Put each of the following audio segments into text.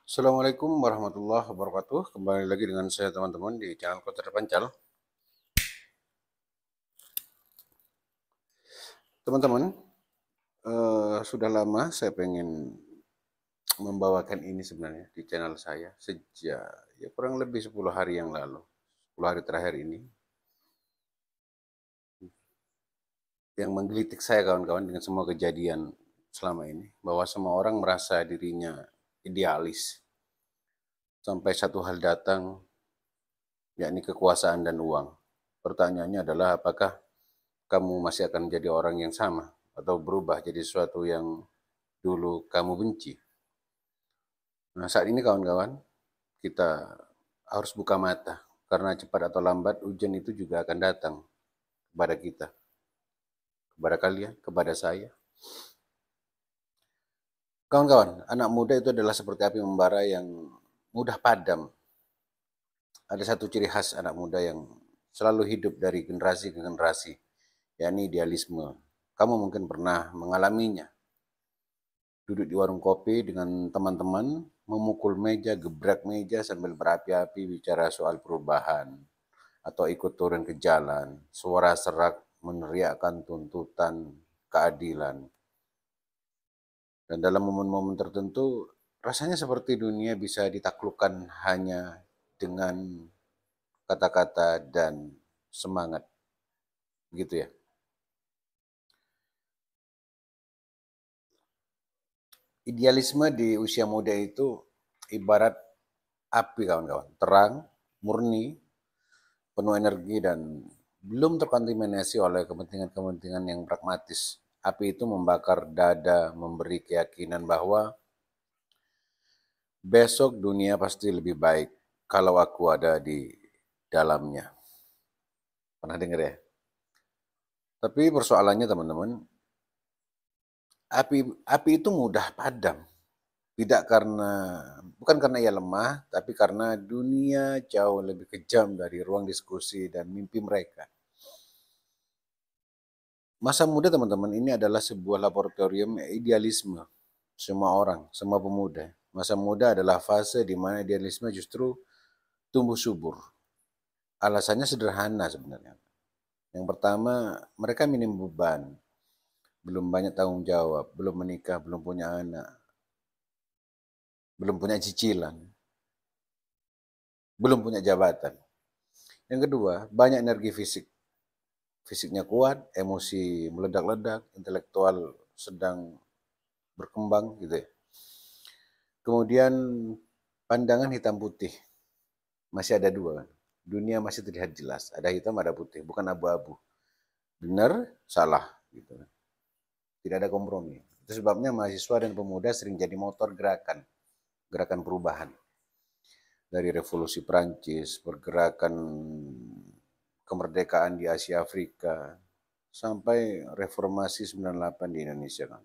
Assalamualaikum warahmatullahi wabarakatuh. Kembali lagi dengan saya teman-teman di channel Kota Terpancal. Teman-teman, sudah lama saya pengen membawakan ini sebenarnya di channel saya sejak ya kurang lebih 10 hari yang lalu. 10 hari terakhir ini yang menggelitik saya kawan-kawan dengan semua kejadian selama ini bahwa semua orang merasa dirinya idealis sampai satu hal datang, yakni kekuasaan dan uang. Pertanyaannya adalah apakah kamu masih akan menjadi orang yang sama atau berubah jadi sesuatu yang dulu kamu benci. Nah, saat ini kawan-kawan, kita harus buka mata karena cepat atau lambat ujian itu juga akan datang kepada kita, kepada kalian, kepada saya. Kawan-kawan, anak muda itu adalah seperti api membara yang mudah padam. Ada satu ciri khas anak muda yang selalu hidup dari generasi ke generasi, yakni idealisme. Kamu mungkin pernah mengalaminya. Duduk di warung kopi dengan teman-teman, memukul meja, gebrak meja sambil berapi-api bicara soal perubahan, atau ikut turun ke jalan, suara serak meneriakkan tuntutan keadilan. Dan dalam momen-momen tertentu, rasanya seperti dunia bisa ditaklukkan hanya dengan kata-kata dan semangat. Gitu ya. Idealisme di usia muda itu ibarat api kawan-kawan, terang, murni, penuh energi dan belum terkontaminasi oleh kepentingan-kepentingan yang pragmatis. Api itu membakar dada, memberi keyakinan bahwa besok dunia pasti lebih baik kalau aku ada di dalamnya. Pernah dengar ya? Tapi persoalannya teman-teman, api itu mudah padam. Tidak karena bukan karena ia lemah, tapi karena dunia jauh lebih kejam dari ruang diskusi dan mimpi mereka. Masa muda teman-teman ini adalah sebuah laboratorium idealisme. Semua orang, semua pemuda. Masa muda adalah fase di mana idealisme justru tumbuh subur. Alasannya sederhana sebenarnya. Yang pertama, mereka minim beban, belum banyak tanggung jawab, belum menikah, belum punya anak, belum punya cicilan, belum punya jabatan. Yang kedua, banyak energi fisik. Fisiknya kuat, emosi meledak-ledak, intelektual sedang berkembang gitu ya. Kemudian pandangan hitam putih masih ada dua kan. Dunia masih terlihat jelas, ada hitam ada putih, bukan abu-abu. Benar, salah gitu kan. Tidak ada kompromi. Itu sebabnya mahasiswa dan pemuda sering jadi motor gerakan, gerakan perubahan. Dari revolusi Prancis, pergerakan kemerdekaan di Asia Afrika, sampai reformasi 98 di Indonesia kan.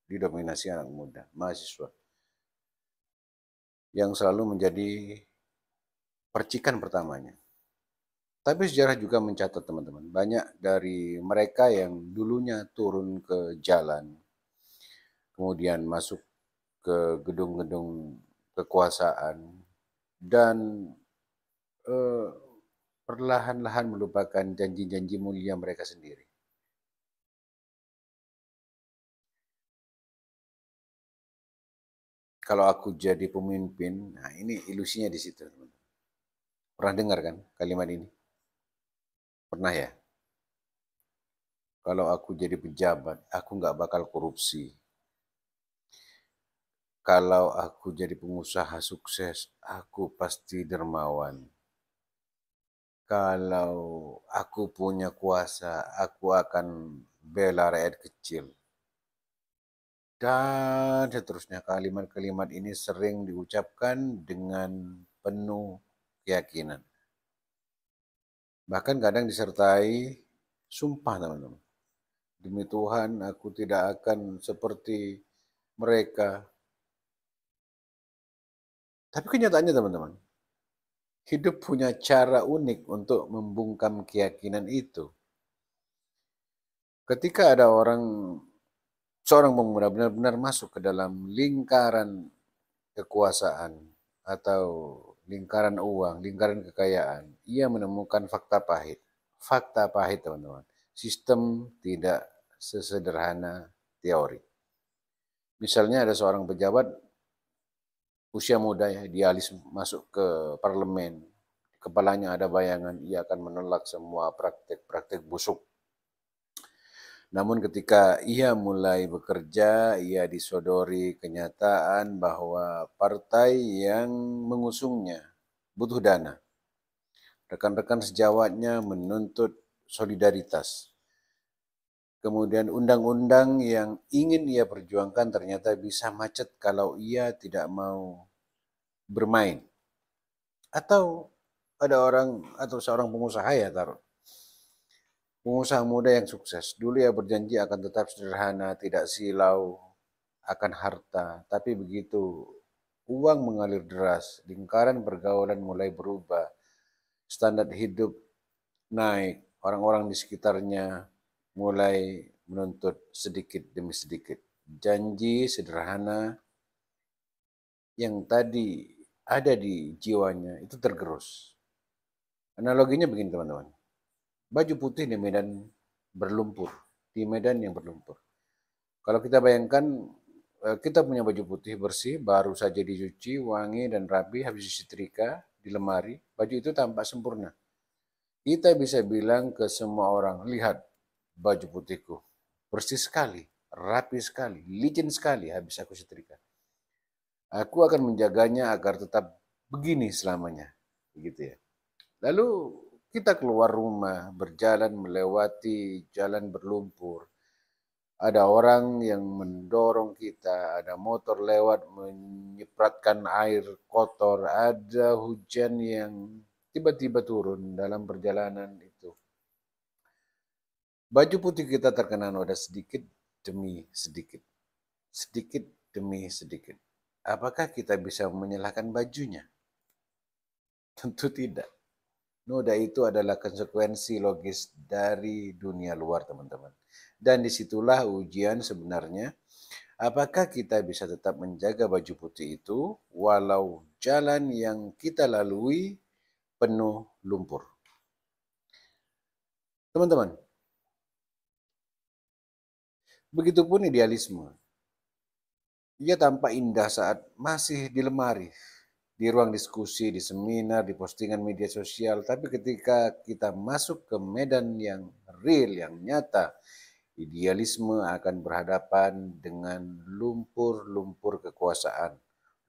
Didominasi anak muda, mahasiswa. Yang selalu menjadi percikan pertamanya. Tapi sejarah juga mencatat teman-teman, banyak dari mereka yang dulunya turun ke jalan, kemudian masuk ke gedung-gedung kekuasaan, dan eh, perlahan-lahan melupakan janji-janji mulia mereka sendiri. Kalau aku jadi pemimpin, nah ini ilusinya di situ. Pernah dengar kan kalimat ini? Pernah ya? Kalau aku jadi pejabat, aku nggak bakal korupsi. Kalau aku jadi pengusaha sukses, aku pasti dermawan. Kalau aku punya kuasa, aku akan bela rakyat kecil. Dan seterusnya kalimat-kalimat ini sering diucapkan dengan penuh keyakinan. Bahkan kadang disertai sumpah teman-teman. Demi Tuhan aku tidak akan seperti mereka. Tapi kenyataannya teman-teman, hidup punya cara unik untuk membungkam keyakinan itu. Ketika ada seorang pemuda benar-benar masuk ke dalam lingkaran kekuasaan atau lingkaran uang, lingkaran kekayaan, ia menemukan fakta pahit. Fakta pahit, teman-teman. Sistem tidak sesederhana teori. Misalnya ada seorang pejabat usia muda ya, idealis masuk ke parlemen, kepalanya ada bayangan ia akan menolak semua praktek-praktek busuk. Namun ketika ia mulai bekerja, ia disodori kenyataan bahwa partai yang mengusungnya butuh dana. Rekan-rekan sejawatnya menuntut solidaritas. Kemudian undang-undang yang ingin ia perjuangkan ternyata bisa macet kalau ia tidak mau bermain. Atau ada orang atau seorang pengusaha ya taruh. Pengusaha muda yang sukses. Dulu ia berjanji akan tetap sederhana, tidak silau akan harta. Tapi begitu uang mengalir deras, lingkaran pergaulan mulai berubah, standar hidup naik, orang-orang di sekitarnya mulai menuntut sedikit demi sedikit. Janji sederhana yang tadi ada di jiwanya itu tergerus. Analoginya begini teman-teman. Baju putih di medan berlumpur, di medan yang berlumpur. Kalau kita bayangkan kita punya baju putih bersih, baru saja dicuci, wangi dan rapi, habis disetrika di lemari, baju itu tampak sempurna. Kita bisa bilang ke semua orang, lihat baju putihku, bersih sekali, rapi sekali, licin sekali habis aku setrika. Aku akan menjaganya agar tetap begini selamanya. Begitu ya. Lalu kita keluar rumah, berjalan melewati jalan berlumpur. Ada orang yang mendorong kita, ada motor lewat menyipratkan air kotor, ada hujan yang tiba-tiba turun dalam perjalanan itu. Baju putih kita terkena noda sedikit demi sedikit. Sedikit demi sedikit. Apakah kita bisa menyalahkan bajunya? Tentu tidak. Noda itu adalah konsekuensi logis dari dunia luar, teman-teman. Dan disitulah ujian sebenarnya. Apakah kita bisa tetap menjaga baju putih itu walau jalan yang kita lalui penuh lumpur? Teman-teman, begitupun idealisme. Ia tampak indah saat masih di lemari, di ruang diskusi, di seminar, di postingan media sosial. Tapi ketika kita masuk ke medan yang real, yang nyata, idealisme akan berhadapan dengan lumpur-lumpur kekuasaan,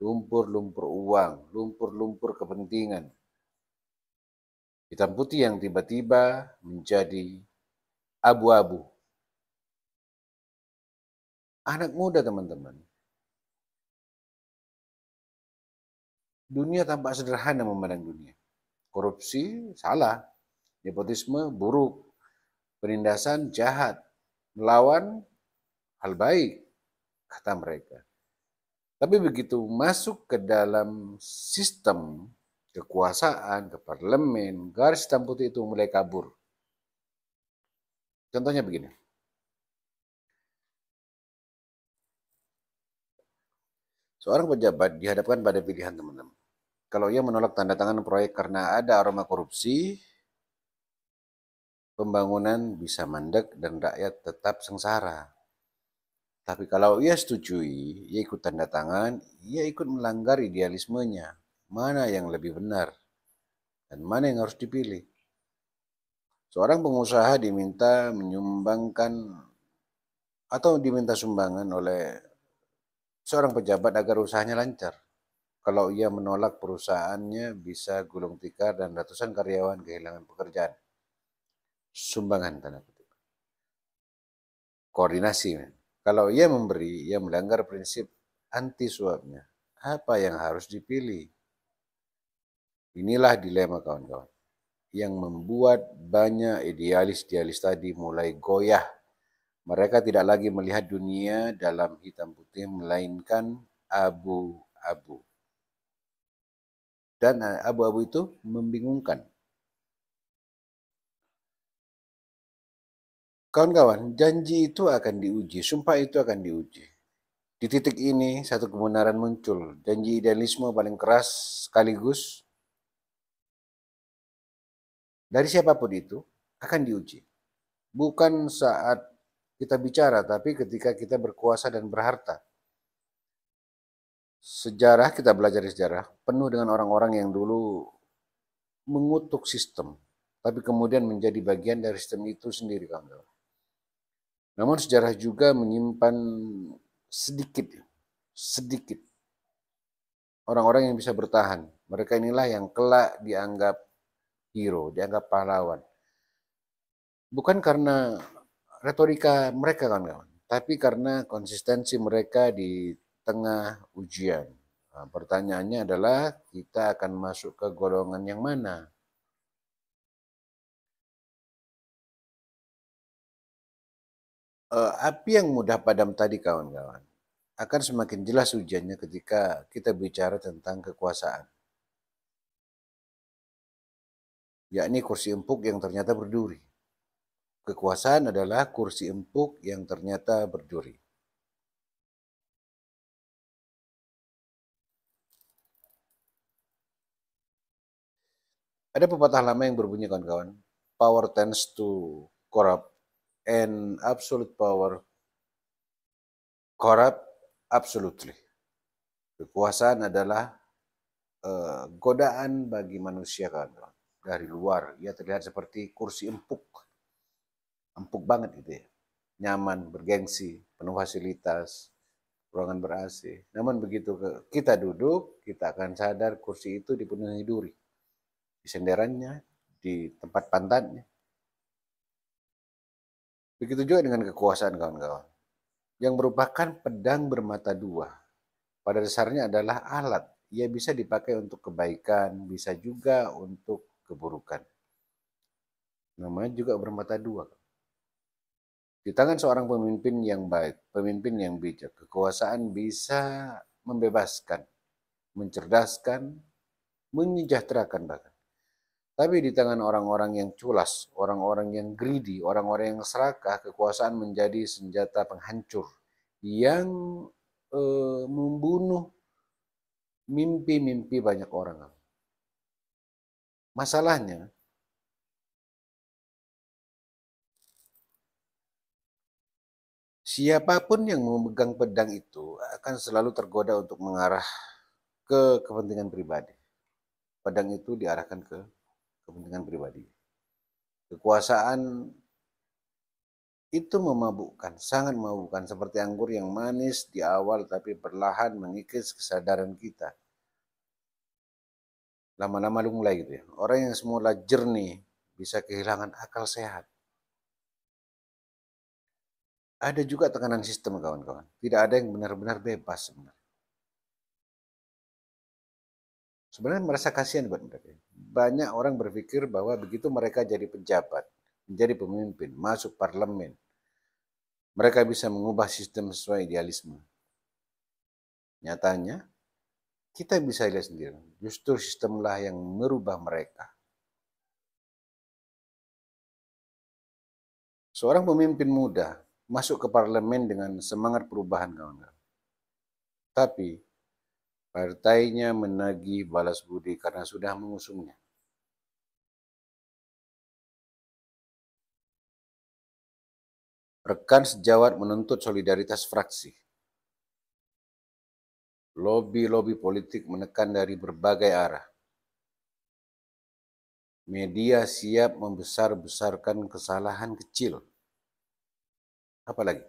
lumpur-lumpur uang, lumpur-lumpur kepentingan. Hitam putih yang tiba-tiba menjadi abu-abu. Anak muda teman-teman. Dunia tampak sederhana memandang dunia. Korupsi salah, nepotisme buruk, penindasan jahat, melawan hal baik, kata mereka. Tapi begitu masuk ke dalam sistem kekuasaan, ke parlemen, garis hitam putih itu mulai kabur. Contohnya begini. Seorang pejabat dihadapkan pada pilihan teman-teman. Kalau ia menolak tanda tangan proyek karena ada aroma korupsi, pembangunan bisa mandek dan rakyat tetap sengsara. Tapi kalau ia setujui, ia ikut tanda tangan, ia ikut melanggar idealismenya. Mana yang lebih benar dan mana yang harus dipilih? Seorang pengusaha diminta menyumbangkan atau diminta sumbangan oleh seorang pejabat agar usahanya lancar. Kalau ia menolak, perusahaannya bisa gulung tikar dan ratusan karyawan kehilangan pekerjaan. Sumbangan tanda kutip. Koordinasi. Kalau ia memberi, ia melanggar prinsip anti suapnya. Apa yang harus dipilih? Inilah dilema kawan-kawan yang membuat banyak idealis-idealis tadi mulai goyah. Mereka tidak lagi melihat dunia dalam hitam putih, melainkan abu-abu. Dan abu-abu itu membingungkan. Kawan-kawan, janji itu akan diuji, sumpah itu akan diuji. Di titik ini, satu kebenaran muncul. Janji idealisme paling keras sekaligus dari siapapun itu akan diuji. Bukan saat kita bicara, tapi ketika kita berkuasa dan berharta. Sejarah, kita belajar sejarah, penuh dengan orang-orang yang dulu mengutuk sistem, tapi kemudian menjadi bagian dari sistem itu sendiri, kawan-kawan. Namun sejarah juga menyimpan sedikit orang-orang yang bisa bertahan. Mereka inilah yang kelak dianggap hero, dianggap pahlawan. Bukan karena retorika mereka, kawan-kawan, tapi karena konsistensi mereka di tengah ujian. Nah, pertanyaannya adalah kita akan masuk ke golongan yang mana? Api yang mudah padam tadi, kawan-kawan, akan semakin jelas ujiannya ketika kita bicara tentang kekuasaan. Yakni kursi empuk yang ternyata berduri. Kekuasaan adalah kursi empuk yang ternyata berduri. Ada pepatah lama yang berbunyi, kawan-kawan, power tends to corrupt and absolute power corrupt absolutely. Kekuasaan adalah godaan bagi manusia, kawan-kawan. Dari luar ia terlihat seperti kursi empuk, empuk banget gitu ya, nyaman, bergengsi, penuh fasilitas, ruangan ber-AC. Namun begitu kita duduk, kita akan sadar kursi itu dipenuhi duri, di senderannya, di tempat pantatnya. Begitu juga dengan kekuasaan, kawan-kawan, yang merupakan pedang bermata dua. Pada dasarnya adalah alat. Ia bisa dipakai untuk kebaikan, bisa juga untuk keburukan. Namanya juga bermata dua. Di tangan seorang pemimpin yang baik, pemimpin yang bijak, kekuasaan bisa membebaskan, mencerdaskan, menyejahterakan bahkan. Tapi di tangan orang-orang yang culas, orang-orang yang greedy, orang-orang yang serakah, kekuasaan menjadi senjata penghancur yang membunuh mimpi-mimpi banyak orang. Masalahnya, siapapun yang memegang pedang itu akan selalu tergoda untuk mengarah ke kepentingan pribadi. Pedang itu diarahkan ke kepentingan pribadi. Kekuasaan itu memabukkan, sangat memabukkan, seperti anggur yang manis di awal tapi perlahan mengikis kesadaran kita. Lama-lama mulai gitu ya. Orang yang semula jernih bisa kehilangan akal sehat. Ada juga tekanan sistem, kawan-kawan. Tidak ada yang benar-benar bebas sebenarnya. Sebenarnya merasa kasihan buat mereka. Banyak orang berpikir bahwa begitu mereka jadi pejabat, menjadi pemimpin, masuk parlemen, mereka bisa mengubah sistem sesuai idealisme. Nyatanya, kita bisa lihat sendiri, justru sistemlah yang merubah mereka. Seorang pemimpin muda masuk ke parlemen dengan semangat perubahan, kawan-kawan. Tapi partainya menagih balas budi karena sudah mengusungnya. Rekan sejawat menuntut solidaritas fraksi. Lobi-lobi politik menekan dari berbagai arah. Media siap membesar-besarkan kesalahan kecil. Apalagi?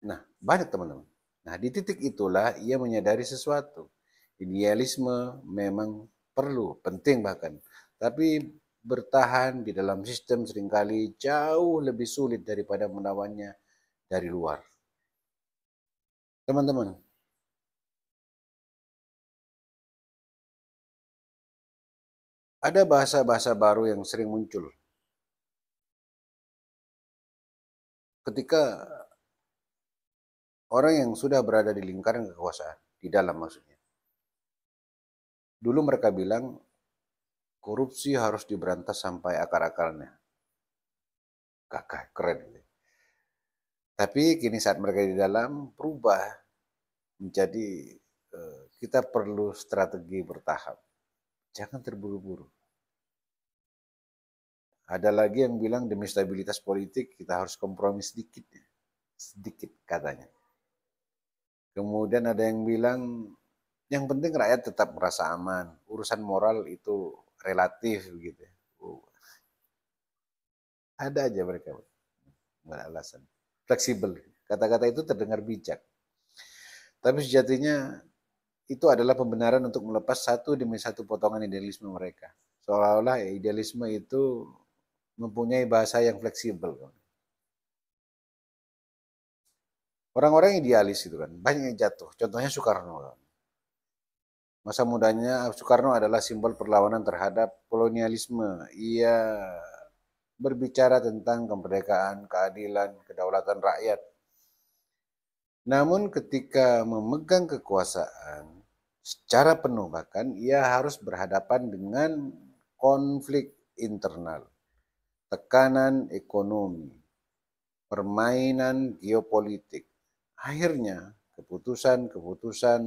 Nah, banyak teman-teman. Nah, di titik itulah ia menyadari sesuatu. Idealisme memang perlu, penting bahkan. Tapi bertahan di dalam sistem seringkali jauh lebih sulit daripada melawannya dari luar. Teman-teman, ada bahasa-bahasa baru yang sering muncul ketika orang yang sudah berada di lingkaran kekuasaan, di dalam maksudnya. Dulu mereka bilang korupsi harus diberantas sampai akar-akarnya. Kakak, keren. Tapi kini saat mereka di dalam berubah menjadi kita perlu strategi bertahap. Jangan terburu-buru. Ada lagi yang bilang demi stabilitas politik kita harus kompromi sedikit. Sedikit katanya. Kemudian ada yang bilang yang penting rakyat tetap merasa aman. Urusan moral itu relatif gitu. Ada aja mereka beralasan. Fleksibel. Kata-kata itu terdengar bijak. Tapi sejatinya itu adalah pembenaran untuk melepas satu demi satu potongan idealisme mereka. Seolah-olah idealisme itu mempunyai bahasa yang fleksibel. Orang-orang idealis itu kan, banyak yang jatuh. Contohnya Soekarno. Masa mudanya Soekarno adalah simbol perlawanan terhadap kolonialisme. Ia berbicara tentang kemerdekaan, keadilan, kedaulatan rakyat. Namun ketika memegang kekuasaan secara penuh bahkan ia harus berhadapan dengan konflik internal, tekanan ekonomi, permainan geopolitik. Akhirnya keputusan-keputusan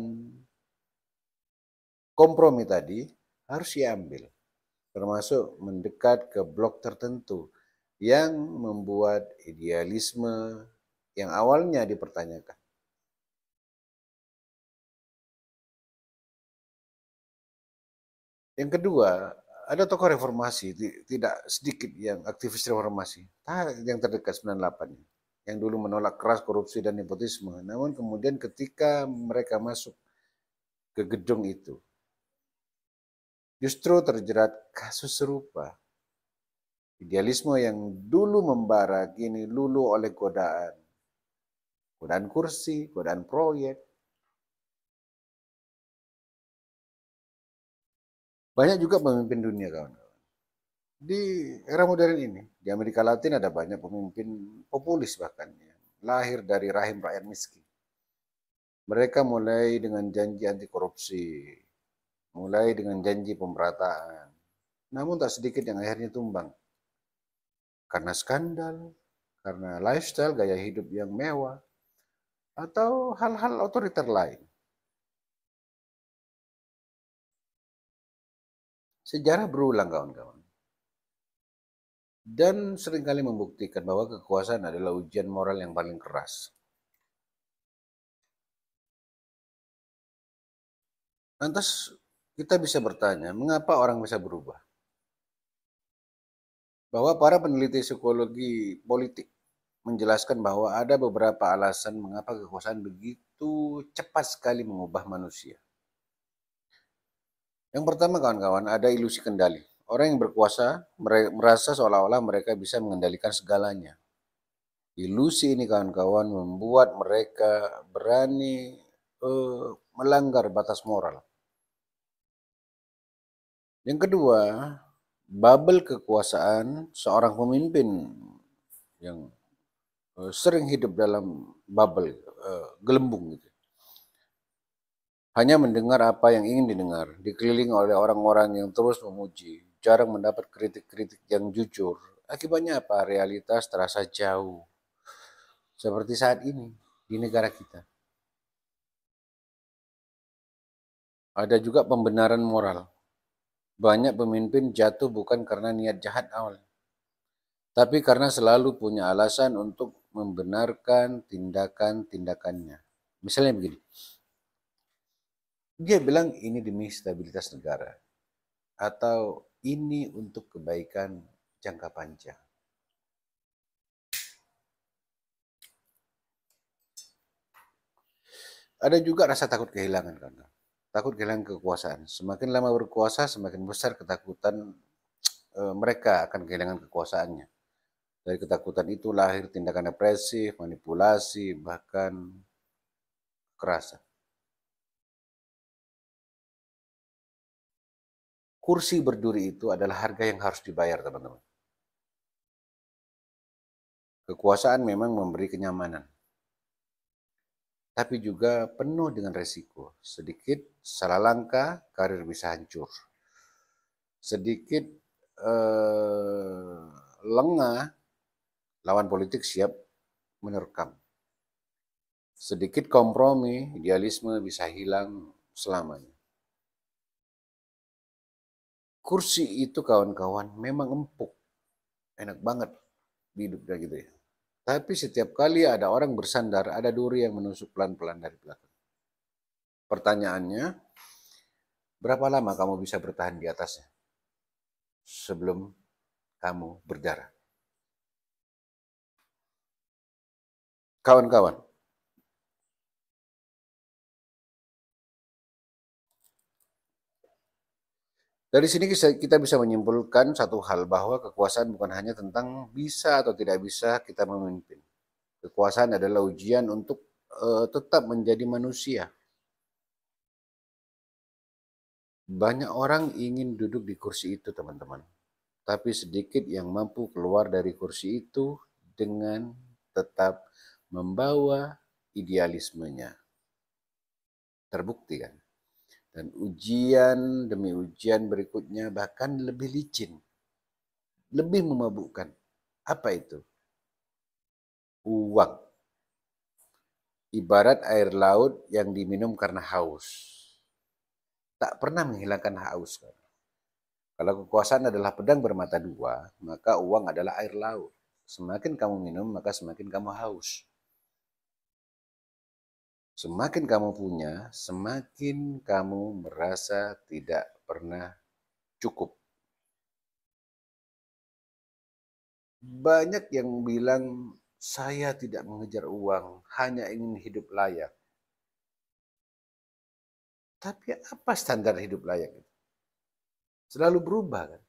kompromi tadi harus diambil, termasuk mendekat ke blok tertentu yang membuat idealisme yang awalnya dipertanyakan. Yang kedua, ada tokoh reformasi, tidak sedikit yang aktivis reformasi, yang terdekat 98, yang dulu menolak keras korupsi dan nepotisme. Namun kemudian ketika mereka masuk ke gedung itu, justru terjerat kasus serupa. Idealisme yang dulu membara, kini luluh oleh godaan. Godaan kursi, godaan proyek. Banyak juga pemimpin dunia, kawan-kawan. Di era modern ini, di Amerika Latin ada banyak pemimpin populis bahkan, yang lahir dari rahim rakyat miskin. Mereka mulai dengan janji anti korupsi, mulai dengan janji pemerataan. Namun tak sedikit yang akhirnya tumbang. Karena skandal, karena lifestyle, gaya hidup yang mewah, atau hal-hal otoriter lain. Sejarah berulang, kawan-kawan. Dan seringkali membuktikan bahwa kekuasaan adalah ujian moral yang paling keras. Lantas kita bisa bertanya, mengapa orang bisa berubah? Bahwa para peneliti psikologi politik menjelaskan bahwa ada beberapa alasan mengapa kekuasaan begitu cepat sekali mengubah manusia. Yang pertama, kawan-kawan, ada ilusi kendali. Orang yang berkuasa merasa seolah-olah mereka bisa mengendalikan segalanya. Ilusi ini, kawan-kawan, membuat mereka berani melanggar batas moral. Yang kedua, bubble kekuasaan seorang pemimpin yang sering hidup dalam bubble, gelembung gitu. Hanya mendengar apa yang ingin didengar, dikelilingi oleh orang-orang yang terus memuji, jarang mendapat kritik-kritik yang jujur. Akibatnya apa? Realitas terasa jauh. Seperti saat ini di negara kita. Ada juga pembenaran moral. Banyak pemimpin jatuh bukan karena niat jahat awal, tapi karena selalu punya alasan untuk membenarkan tindakan-tindakannya. Misalnya begini, dia bilang ini demi stabilitas negara, atau ini untuk kebaikan jangka panjang. Ada juga rasa takut kehilangan, kan? Takut kehilangan kekuasaan. Semakin lama berkuasa, semakin besar ketakutan mereka akan kehilangan kekuasaannya. Dari ketakutan itu lahir tindakan represif, manipulasi, bahkan kekerasan. Kursi berduri itu adalah harga yang harus dibayar, teman-teman. Kekuasaan memang memberi kenyamanan, tapi juga penuh dengan resiko. Sedikit salah langkah, karir bisa hancur. Sedikit lengah, lawan politik siap menerkam. Sedikit kompromi, idealisme bisa hilang selamanya. Kursi itu kawan-kawan memang empuk, enak banget hidupnya gitu ya. Tapi setiap kali ada orang bersandar, ada duri yang menusuk pelan-pelan dari belakang. Pertanyaannya, berapa lama kamu bisa bertahan di atasnya sebelum kamu berdarah? Kawan-kawan, dari sini kita bisa menyimpulkan satu hal, bahwa kekuasaan bukan hanya tentang bisa atau tidak bisa kita memimpin. Kekuasaan adalah ujian untuk tetap menjadi manusia. Banyak orang ingin duduk di kursi itu, teman-teman. Tapi sedikit yang mampu keluar dari kursi itu dengan tetap membawa idealismenya. Terbukti kan? Dan ujian demi ujian berikutnya bahkan lebih licin, lebih memabukkan. Apa itu? Uang. Ibarat air laut yang diminum karena haus. Tak pernah menghilangkan haus. Kalau kekuasaan adalah pedang bermata dua, maka uang adalah air laut. Semakin kamu minum, maka semakin kamu haus. Semakin kamu punya, semakin kamu merasa tidak pernah cukup. Banyak yang bilang, saya tidak mengejar uang, hanya ingin hidup layak. Tapi apa standar hidup layak itu? Selalu berubah kan?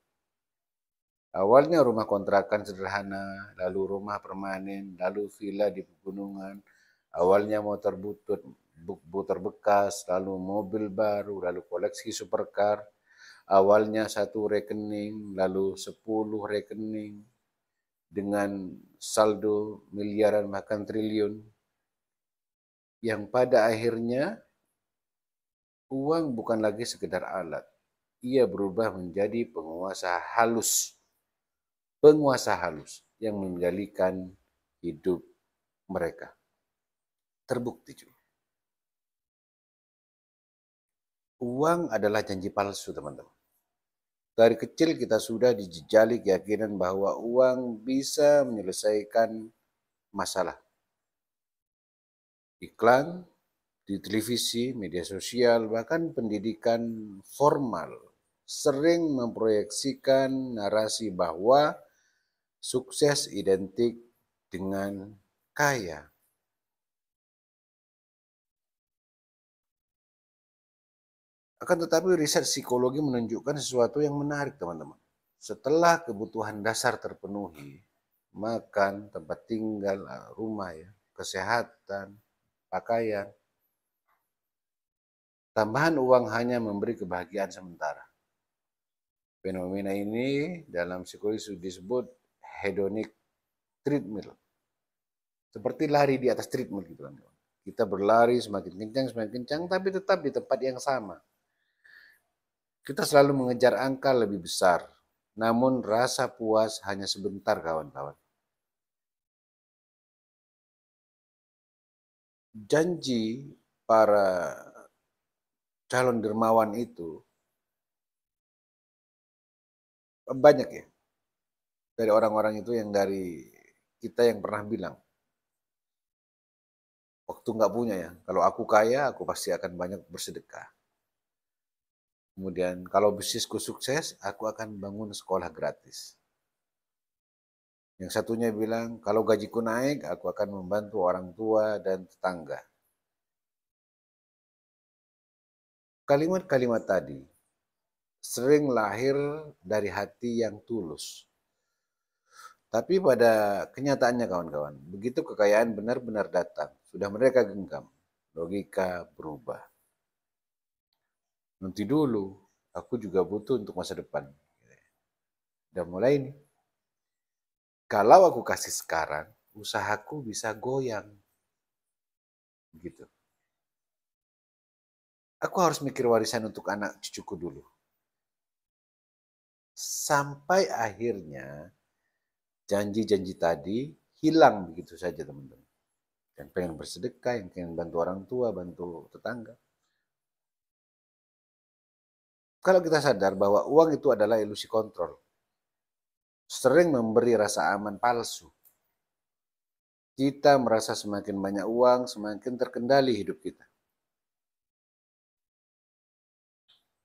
Awalnya rumah kontrakan sederhana, lalu rumah permanen, lalu villa di pegunungan. Awalnya motor butut, motor bekas, lalu mobil baru, lalu koleksi supercar. Awalnya satu rekening, lalu 10 rekening, dengan saldo miliaran bahkan triliun. Yang pada akhirnya uang bukan lagi sekedar alat. Ia berubah menjadi penguasa halus yang mengendalikan hidup mereka. Terbukti juga. Uang adalah janji palsu, teman-teman. Dari kecil kita sudah dijejali keyakinan bahwa uang bisa menyelesaikan masalah. Iklan di televisi, media sosial, bahkan pendidikan formal sering memproyeksikan narasi bahwa sukses identik dengan kaya. Akan tetapi riset psikologi menunjukkan sesuatu yang menarik, teman-teman. Setelah kebutuhan dasar terpenuhi, makan, tempat tinggal, rumah ya, kesehatan, pakaian, tambahan uang hanya memberi kebahagiaan sementara. Fenomena ini dalam psikologi disebut hedonic treadmill. Seperti lari di atas treadmill gitu kan. Kita berlari semakin kencang, tapi tetap di tempat yang sama. Kita selalu mengejar angka lebih besar, namun rasa puas hanya sebentar, kawan-kawan. Janji para calon dermawan itu banyak ya, dari orang-orang itu yang dari kita yang pernah bilang, waktu nggak punya ya, kalau aku kaya, aku pasti akan banyak bersedekah. Kemudian kalau bisnisku sukses, aku akan bangun sekolah gratis. Yang satunya bilang, kalau gajiku naik, aku akan membantu orang tua dan tetangga. Kalimat-kalimat tadi sering lahir dari hati yang tulus. Tapi pada kenyataannya, kawan-kawan, begitu kekayaan benar-benar datang, sudah mereka genggam, logika berubah. Nanti dulu, aku juga butuh untuk masa depan. Udah mulai nih. Kalau aku kasih sekarang, usahaku bisa goyang. Gitu. Aku harus mikir warisan untuk anak cucuku dulu. Sampai akhirnya janji-janji tadi hilang begitu saja, teman-teman. yang pengen bersedekah, yang pengen bantu orang tua, bantu tetangga. Kalau kita sadar bahwa uang itu adalah ilusi kontrol, sering memberi rasa aman palsu. Kita merasa semakin banyak uang, semakin terkendali hidup kita.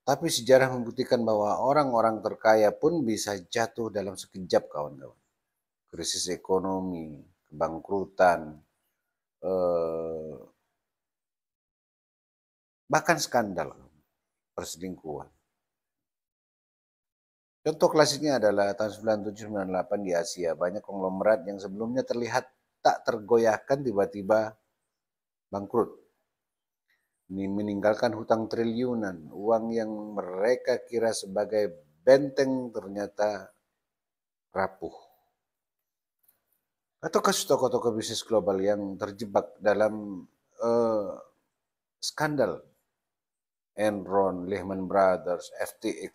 Tapi sejarah membuktikan bahwa orang-orang terkaya pun bisa jatuh dalam sekejap, kawan-kawan. Krisis ekonomi, kebangkrutan, eh, bahkan skandal perselingkuhan. Contoh klasiknya adalah tahun 97-98 di Asia. Banyak konglomerat yang sebelumnya terlihat tak tergoyahkan tiba-tiba bangkrut. Meninggalkan hutang triliunan. Uang yang mereka kira sebagai benteng ternyata rapuh. Atau kasus tokoh-tokoh bisnis global yang terjebak dalam uh, skandal Enron, Lehman Brothers, FTX.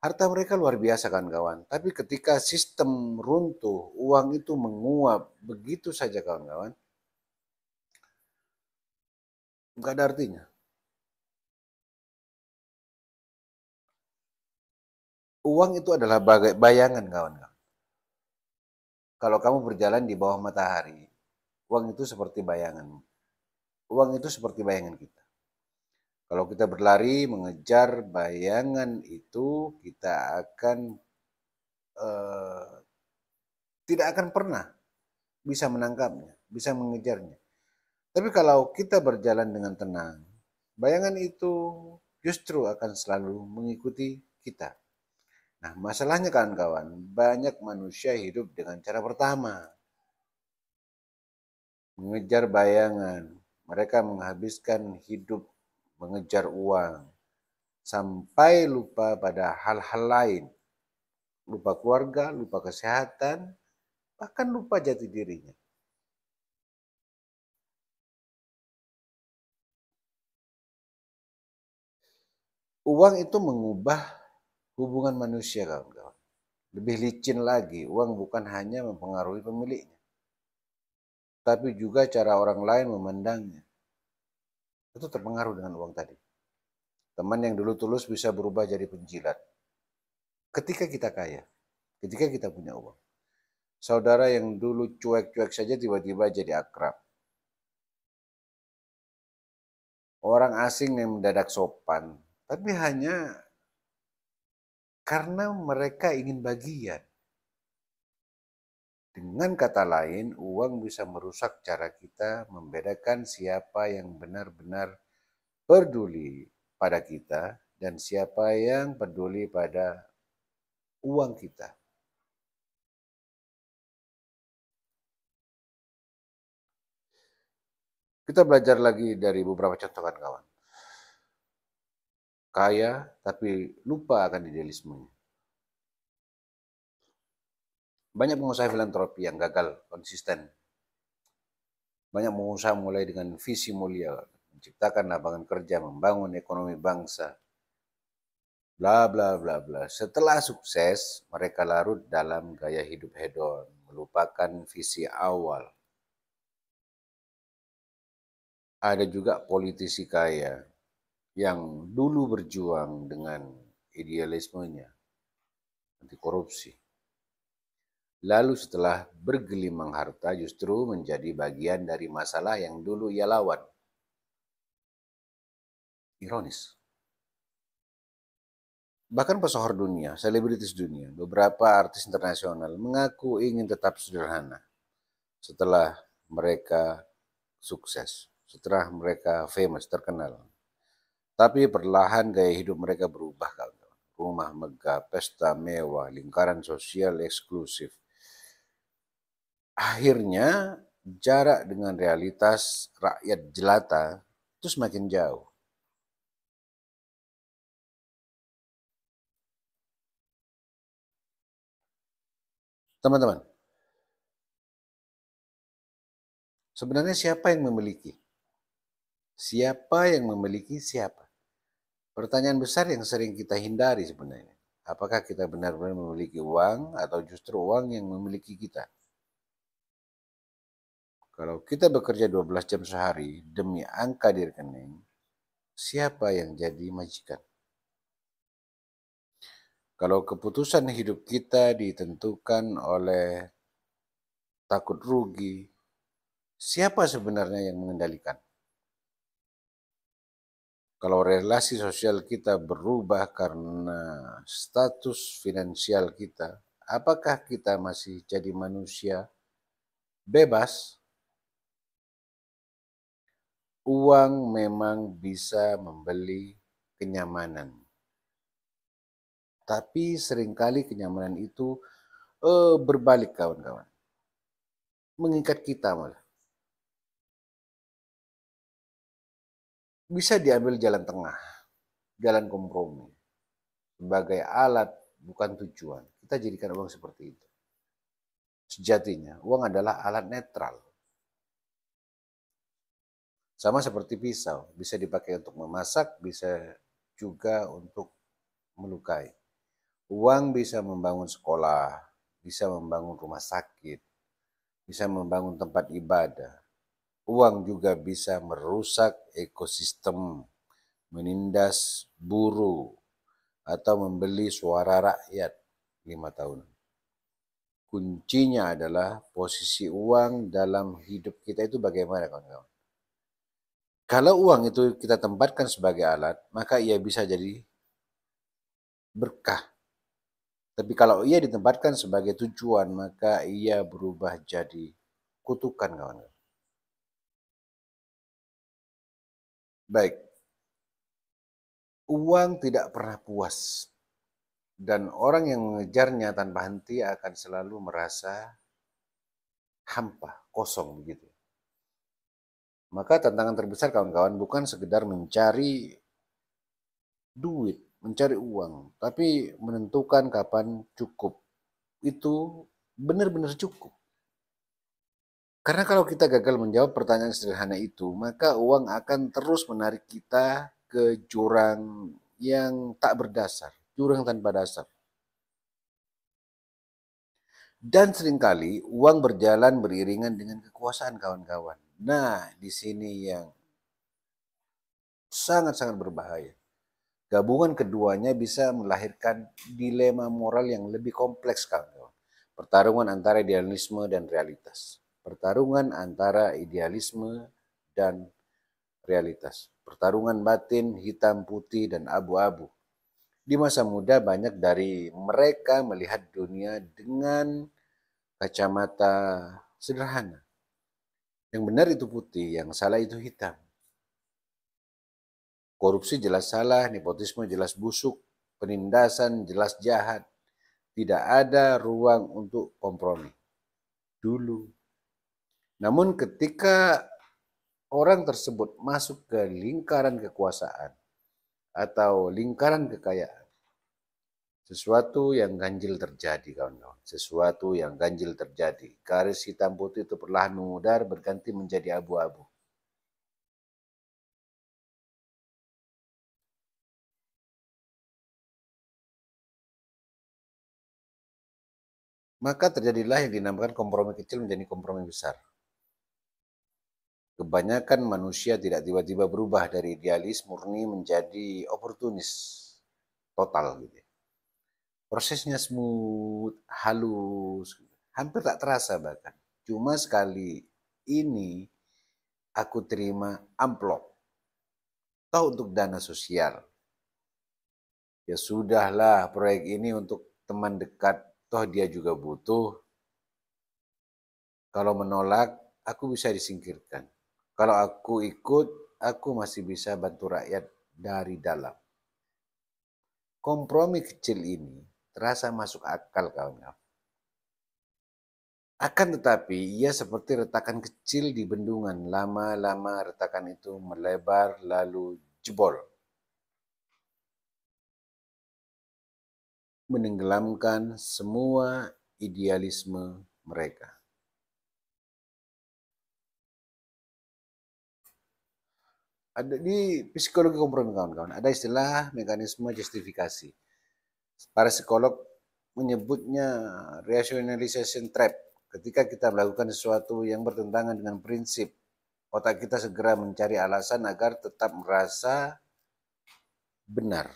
Harta mereka luar biasa kan kawan. Tapi ketika sistem runtuh, uang itu menguap begitu saja kawan-kawan. Enggak ada artinya. Uang itu adalah bayangan kawan-kawan. Kalau kamu berjalan di bawah matahari, uang itu seperti bayangan. Uang itu seperti bayangan kita. Kalau kita berlari mengejar bayangan itu, kita akan eh, tidak akan pernah bisa menangkapnya, bisa mengejarnya. Tapi kalau kita berjalan dengan tenang, bayangan itu justru akan selalu mengikuti kita. Nah, masalahnya kawan-kawan, banyak manusia hidup dengan cara pertama, mengejar bayangan. Mereka menghabiskan hidup mengejar uang, sampai lupa pada hal-hal lain. Lupa keluarga, lupa kesehatan, bahkan lupa jati dirinya. Uang itu mengubah hubungan manusia, kawan-kawan. Lebih licin lagi, uang bukan hanya mempengaruhi pemiliknya, tapi juga cara orang lain memandangnya. Itu terpengaruh dengan uang tadi. Teman yang dulu tulus bisa berubah jadi penjilat. Ketika kita kaya, ketika kita punya uang. Saudara yang dulu cuek-cuek saja tiba-tiba jadi akrab. Orang asing yang mendadak sopan, tapi hanya karena mereka ingin bagian. Dengan kata lain, uang bisa merusak cara kita membedakan siapa yang benar-benar peduli pada kita dan siapa yang peduli pada uang kita. Kita belajar lagi dari beberapa contoh kawan. Kaya tapi lupa akan idealismenya. Banyak pengusaha filantropi yang gagal konsisten. Banyak pengusaha mulai dengan visi mulia, menciptakan lapangan kerja, membangun ekonomi bangsa, bla bla bla bla. Setelah sukses, mereka larut dalam gaya hidup hedon, melupakan visi awal. Ada juga politisi kaya yang dulu berjuang dengan idealismenya anti korupsi. Lalu setelah bergelimang harta justru menjadi bagian dari masalah yang dulu ia lawan. Ironis. Bahkan pesohor dunia, selebritis dunia, beberapa artis internasional mengaku ingin tetap sederhana setelah mereka sukses, setelah mereka famous, terkenal. Tapi perlahan gaya hidup mereka berubah. Rumah megah, pesta mewah, lingkaran sosial eksklusif. Akhirnya jarak dengan realitas rakyat jelata itu semakin jauh. Teman-teman, sebenarnya siapa yang memiliki? Siapa yang memiliki siapa? Pertanyaan besar yang sering kita hindari sebenarnya. Apakah kita benar-benar memiliki uang atau justru uang yang memiliki kita? Kalau kita bekerja 12 jam sehari demi angka di rekening, siapa yang jadi majikan? Kalau keputusan hidup kita ditentukan oleh takut rugi, siapa sebenarnya yang mengendalikan? Kalau relasi sosial kita berubah karena status finansial kita, apakah kita masih jadi manusia bebas? Uang memang bisa membeli kenyamanan, tapi seringkali kenyamanan itu berbalik kawan-kawan, mengikat kita malah. Bisa diambil jalan tengah, jalan kompromi, sebagai alat bukan tujuan. Kita jadikan uang seperti itu. Sejatinya, uang adalah alat netral. Sama seperti pisau, bisa dipakai untuk memasak, bisa juga untuk melukai. Uang bisa membangun sekolah, bisa membangun rumah sakit, bisa membangun tempat ibadah. Uang juga bisa merusak ekosistem, menindas buruh, atau membeli suara rakyat 5 tahun. Kuncinya adalah posisi uang dalam hidup kita itu bagaimana, kawan-kawan. Kalau uang itu kita tempatkan sebagai alat, maka ia bisa jadi berkah. Tapi kalau ia ditempatkan sebagai tujuan, maka ia berubah jadi kutukan, kawan-kawan. Baik, uang tidak pernah puas. Dan orang yang mengejarnya tanpa henti akan selalu merasa hampa, kosong begitu. Maka tantangan terbesar kawan-kawan bukan sekedar mencari duit, mencari uang, tapi menentukan kapan cukup. Itu benar-benar cukup. Karena kalau kita gagal menjawab pertanyaan sederhana itu, maka uang akan terus menarik kita ke jurang yang tak berdasar, jurang tanpa dasar. Dan seringkali uang berjalan beriringan dengan kekuasaan, kawan-kawan. Nah, di sini yang sangat-sangat berbahaya. Gabungan keduanya bisa melahirkan dilema moral yang lebih kompleks, kawan-kawan. Pertarungan antara idealisme dan realitas. Pertarungan antara idealisme dan realitas. Pertarungan batin, hitam, putih, dan abu-abu. Di masa muda banyak dari mereka melihat dunia dengan kacamata sederhana. Yang benar itu putih, yang salah itu hitam. Korupsi jelas salah, nepotisme jelas busuk, penindasan jelas jahat. Tidak ada ruang untuk kompromi. Dulu. Namun ketika orang tersebut masuk ke lingkaran kekuasaan atau lingkaran kekayaan, sesuatu yang ganjil terjadi, kawan-kawan. Sesuatu yang ganjil terjadi. Garis hitam putih itu perlahan memudar berganti menjadi abu-abu. Maka terjadilah yang dinamakan kompromi kecil menjadi kompromi besar. Kebanyakan manusia tidak tiba-tiba berubah dari idealis murni menjadi oportunis total gitu. Prosesnya smooth, halus, hampir tak terasa bahkan. Cuma sekali ini aku terima amplop, toh untuk dana sosial. Ya sudahlah, proyek ini untuk teman dekat, toh dia juga butuh. Kalau menolak, aku bisa disingkirkan. Kalau aku ikut, aku masih bisa bantu rakyat dari dalam. Kompromi kecil ini terasa masuk akal, kawan-kawan. Akan tetapi ia seperti retakan kecil di bendungan. Lama-lama retakan itu melebar lalu jebol. Menenggelamkan semua idealisme mereka. Ada di psikologi kompromi, kawan-kawan, ada istilah mekanisme justifikasi. Para psikolog menyebutnya rationalization trap. ketika kita melakukan sesuatu yang bertentangan dengan prinsip, otak kita segera mencari alasan agar tetap merasa benar.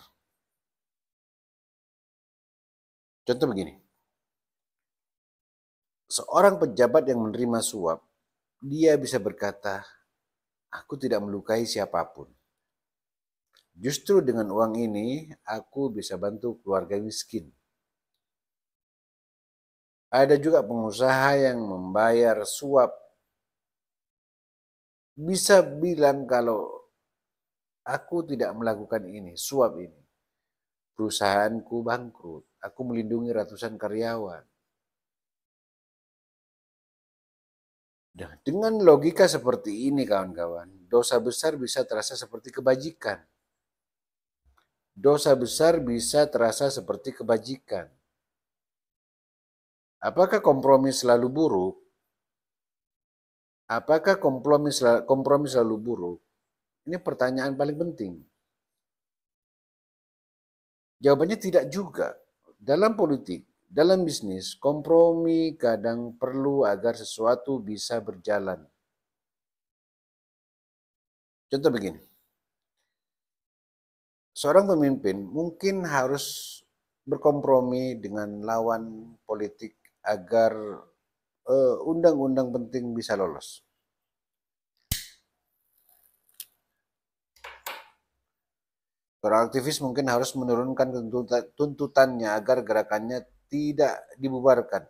Contoh begini, seorang pejabat yang menerima suap, dia bisa berkata, aku tidak melukai siapapun. Justru dengan uang ini, aku bisa bantu keluarga miskin. Ada juga pengusaha yang membayar suap, bisa bilang kalau aku tidak melakukan ini, suap ini, perusahaanku bangkrut, aku melindungi ratusan karyawan. Nah, dengan logika seperti ini kawan-kawan, dosa besar bisa terasa seperti kebajikan. Dosa besar bisa terasa seperti kebajikan. Apakah kompromi selalu buruk? Apakah kompromi selalu buruk? Ini pertanyaan paling penting. Jawabannya tidak juga. Dalam politik, dalam bisnis, kompromi kadang perlu agar sesuatu bisa berjalan. Contoh begini, seorang pemimpin mungkin harus berkompromi dengan lawan politik agar undang-undang penting bisa lolos. Seorang aktivis mungkin harus menurunkan tuntutannya agar gerakannya tidak dibubarkan.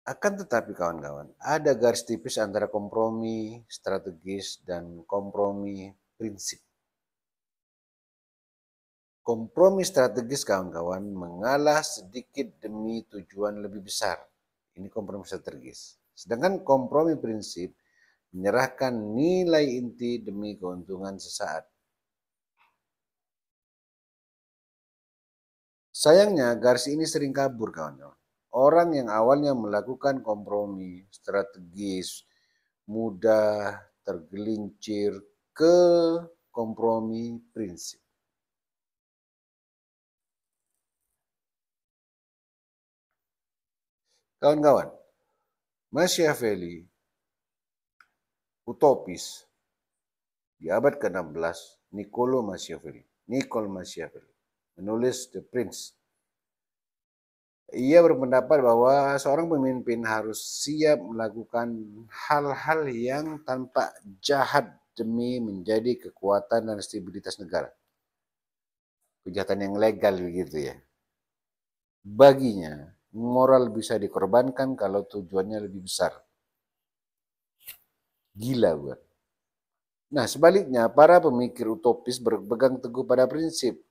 Akan tetapi kawan-kawan, ada garis tipis antara kompromi strategis dan kompromi prinsip. Kompromi strategis kawan-kawan mengalah sedikit demi tujuan lebih besar. Ini kompromi strategis. Sedangkan kompromi prinsip menyerahkan nilai inti demi keuntungan sesaat. Sayangnya garis ini sering kabur kawan-kawan. Orang yang awalnya melakukan kompromi strategis mudah tergelincir ke kompromi prinsip. Kawan-kawan, Machiavelli, utopis, di abad ke-16, Niccolo Machiavelli, menulis The Prince. Ia berpendapat bahwa seorang pemimpin harus siap melakukan hal-hal yang tampak jahat demi menjadi kekuatan dan stabilitas negara. Kejahatan yang legal begitu ya. Baginya, moral bisa dikorbankan kalau tujuannya lebih besar. Gila bukan? Nah, sebaliknya para pemikir utopis berpegang teguh pada prinsip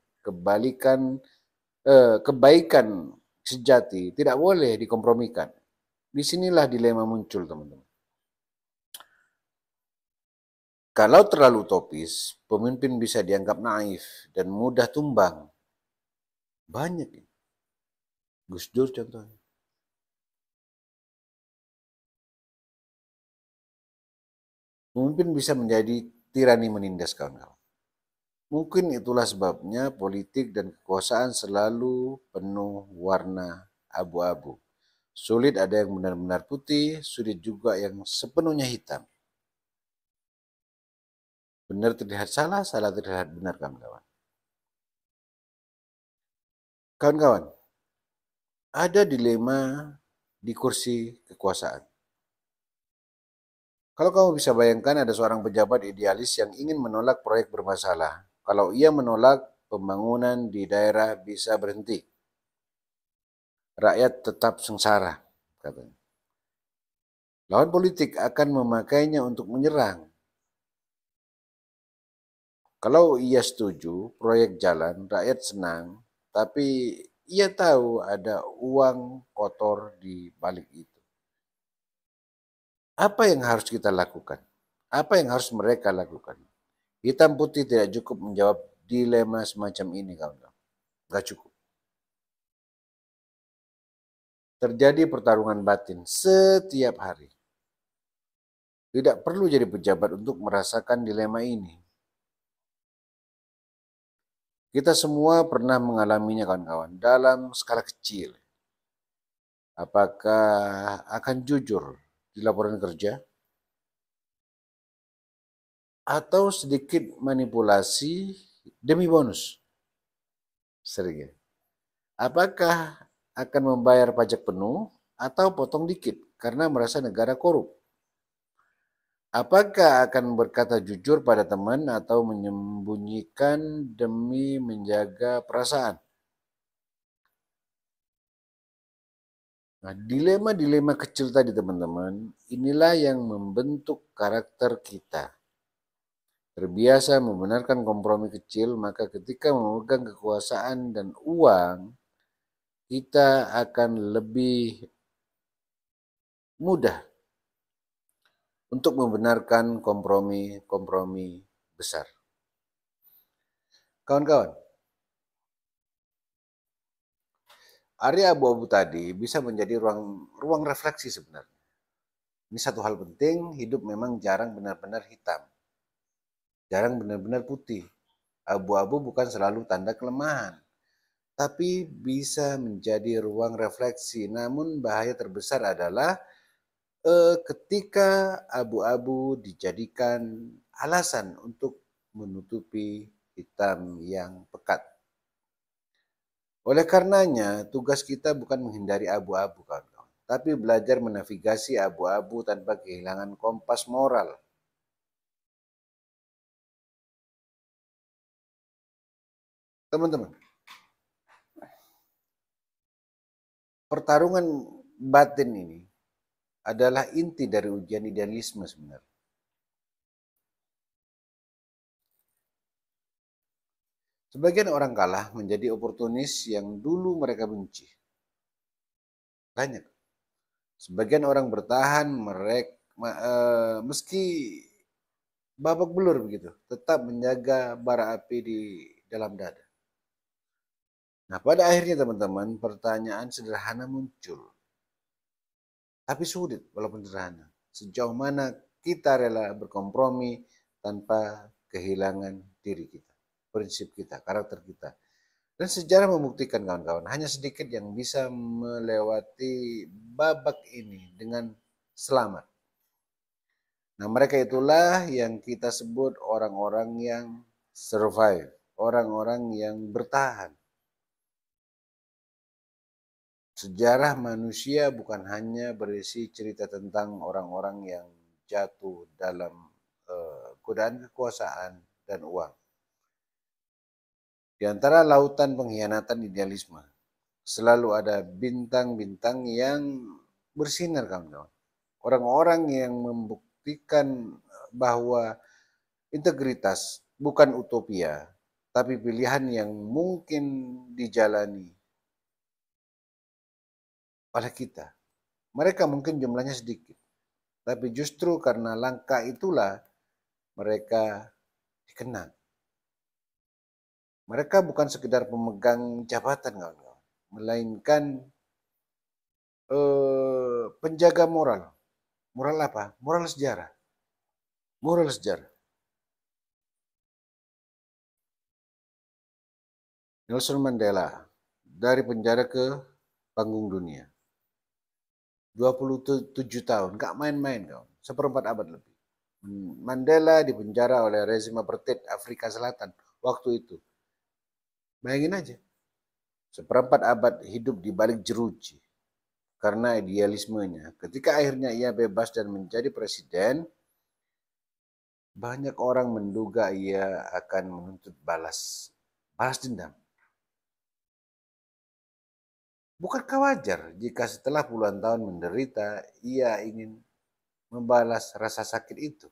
kebaikan sejati tidak boleh dikompromikan. Disinilah dilema muncul, teman-teman. Kalau terlalu utopis, pemimpin bisa dianggap naif dan mudah tumbang. Banyak ini. Gus Dur contohnya. Pemimpin bisa menjadi tirani menindas kawan-kawan. Mungkin itulah sebabnya politik dan kekuasaan selalu penuh warna abu-abu. Sulit ada yang benar-benar putih, sulit juga yang sepenuhnya hitam. Benar terlihat salah, salah terlihat benar kawan-kawan. Kawan-kawan, ada dilema di kursi kekuasaan. Kalau kamu bisa bayangkan ada seorang pejabat idealis yang ingin menolak proyek bermasalah. Kalau ia menolak, pembangunan di daerah bisa berhenti. Rakyat tetap sengsara, katanya. Lawan politik akan memakainya untuk menyerang. Kalau ia setuju, proyek jalan, rakyat senang, tapi ia tahu ada uang kotor di balik itu. Apa yang harus kita lakukan? Apa yang harus mereka lakukan? Hitam putih tidak cukup menjawab dilema semacam ini, kawan-kawan. Gak cukup. Terjadi pertarungan batin setiap hari. Tidak perlu jadi pejabat untuk merasakan dilema ini. Kita semua pernah mengalaminya kawan-kawan, dalam skala kecil. Apakah akan jujur di laporan kerja? Atau sedikit manipulasi demi bonus? Sering ya. Apakah akan membayar pajak penuh atau potong dikit karena merasa negara korup? Apakah akan berkata jujur pada teman atau menyembunyikan demi menjaga perasaan? Nah, dilema-dilema kecil tadi teman-teman, inilah yang membentuk karakter kita. Terbiasa membenarkan kompromi kecil, maka ketika memegang kekuasaan dan uang, kita akan lebih mudah untuk membenarkan kompromi-kompromi besar. Kawan-kawan, area abu-abu tadi bisa menjadi ruang refleksi sebenarnya. Ini satu hal penting, hidup memang jarang benar-benar hitam. Jarang benar-benar putih. Abu-abu bukan selalu tanda kelemahan, tapi bisa menjadi ruang refleksi. Namun bahaya terbesar adalah ketika abu-abu dijadikan alasan untuk menutupi hitam yang pekat. Oleh karenanya, tugas kita bukan menghindari abu-abu, kawan-kawan, tapi belajar menavigasi abu-abu tanpa kehilangan kompas moral. Teman-teman, pertarungan batin ini adalah inti dari ujian idealisme sebenarnya. Sebagian orang kalah menjadi oportunis yang dulu mereka benci. Banyak. Sebagian orang bertahan meski babak belur begitu, tetap menjaga bara api di dalam dada. Nah, pada akhirnya teman-teman, pertanyaan sederhana muncul. Tapi sulit walaupun sederhana. Sejauh mana kita rela berkompromi tanpa kehilangan diri kita, prinsip kita, karakter kita. Dan sejarah membuktikan kawan-kawan, hanya sedikit yang bisa melewati babak ini dengan selamat. Nah, mereka itulah yang kita sebut orang-orang yang survive, orang-orang yang bertahan. Sejarah manusia bukan hanya berisi cerita tentang orang-orang yang jatuh dalam godaan kekuasaan dan uang. Di antara lautan pengkhianatan idealisme, selalu ada bintang-bintang yang bersinar, kawan-kawan. Orang-orang yang membuktikan bahwa integritas bukan utopia, tapi pilihan yang mungkin dijalani oleh kita. Mereka mungkin jumlahnya sedikit, tapi justru karena langkah itulah mereka dikenang. Mereka bukan sekedar pemegang jabatan, kawan-kawan, melainkan penjaga moral. Moral apa? Moral sejarah. Moral sejarah. Nelson Mandela dari penjara ke panggung dunia. 27 tahun, gak main-main, kawan. Seperempat abad lebih. Mandela dipenjara oleh rezim apartheid Afrika Selatan waktu itu. Bayangin aja, seperempat abad hidup di balik jeruji karena idealismenya. Ketika akhirnya ia bebas dan menjadi presiden, banyak orang menduga ia akan menuntut balas dendam. Bukankah wajar jika setelah puluhan tahun menderita, ia ingin membalas rasa sakit itu?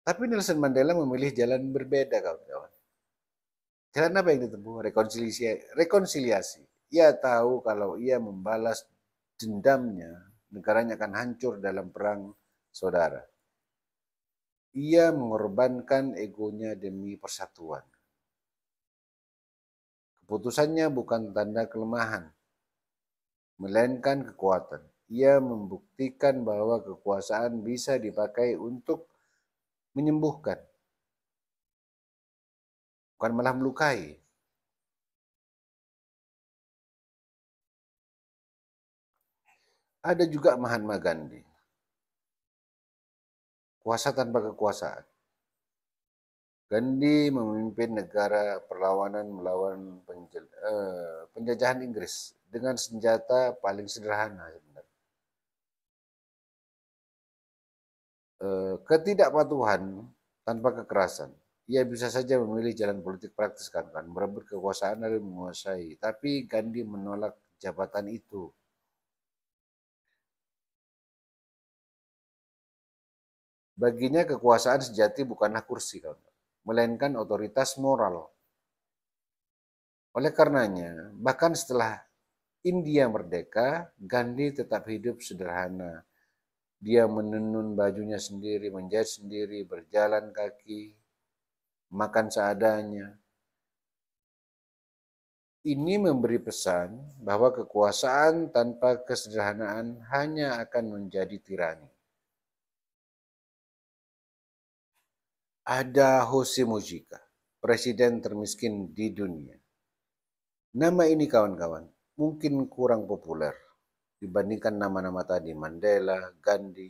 Tapi Nelson Mandela memilih jalan berbeda, kawan-kawan. Jalan apa yang ditempuh? Rekonsiliasi. Ia tahu kalau ia membalas dendamnya, negaranya akan hancur dalam perang saudara. Ia mengorbankan egonya demi persatuan. Keputusannya bukan tanda kelemahan, melainkan kekuatan. Ia membuktikan bahwa kekuasaan bisa dipakai untuk menyembuhkan, bukan malah melukai. Ada juga Mahatma Gandhi, kuasa tanpa kekuasaan. Gandhi memimpin negara perlawanan melawan penjajahan Inggris dengan senjata paling sederhana sebenarnya. Ketidakpatuhan tanpa kekerasan. Ia bisa saja memilih jalan politik praktis kan, merebut kekuasaan lalu menguasai. Tapi Gandhi menolak jabatan itu. Baginya kekuasaan sejati bukanlah kursi, kan, melainkan otoritas moral. Oleh karenanya, bahkan setelah India merdeka, Gandhi tetap hidup sederhana. Dia menenun bajunya sendiri, menjahit sendiri, berjalan kaki, makan seadanya. Ini memberi pesan bahwa kekuasaan tanpa kesederhanaan hanya akan menjadi tirani. Ada Jose Mujica, presiden termiskin di dunia. Nama ini kawan-kawan mungkin kurang populer dibandingkan nama-nama tadi, Mandela, Gandhi.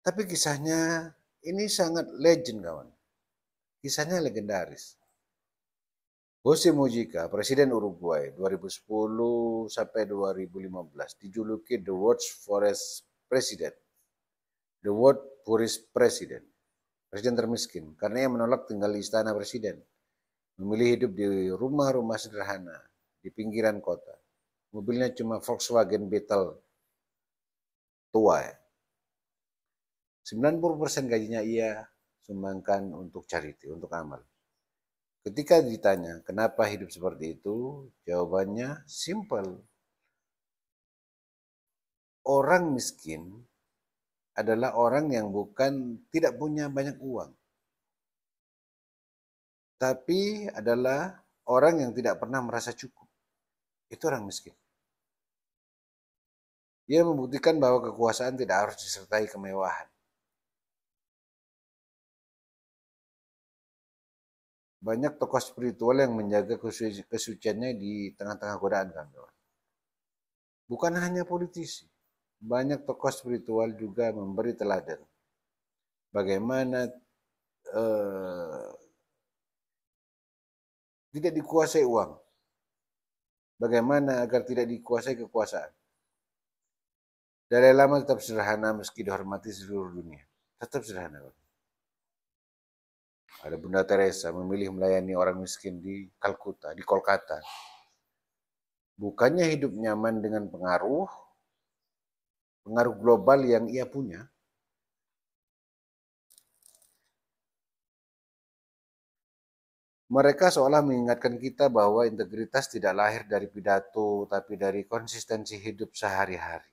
Tapi kisahnya ini sangat legend, kawan. Kisahnya legendaris. Jose Mujica, Presiden Uruguay 2010 sampai 2015, dijuluki The World's Poorest President. The World Poorest President. Presiden termiskin karena ia menolak tinggal di istana presiden. Memilih hidup di rumah-rumah sederhana di pinggiran kota. Mobilnya cuma Volkswagen Beetle tua. 90% gajinya ia sumbangkan untuk charity, untuk amal. Ketika ditanya kenapa hidup seperti itu, jawabannya simple. Orang miskin adalah orang yang bukan tidak punya banyak uang, tapi adalah orang yang tidak pernah merasa cukup. Itu orang miskin. Dia membuktikan bahwa kekuasaan tidak harus disertai kemewahan. Banyak tokoh spiritual yang menjaga kesuciannya di tengah-tengah godaan, kawan. Bukan hanya politisi. Banyak tokoh spiritual juga memberi teladan. Bagaimana tidak dikuasai uang. Bagaimana agar tidak dikuasai kekuasaan. Dalai Lama tetap sederhana meski dihormati seluruh dunia. Tetap sederhana. Ada Bunda Teresa memilih melayani orang miskin di Kalkuta, di Kolkata. Bukannya hidup nyaman dengan pengaruh global yang ia punya. Mereka seolah mengingatkan kita bahwa integritas tidak lahir dari pidato, tapi dari konsistensi hidup sehari-hari.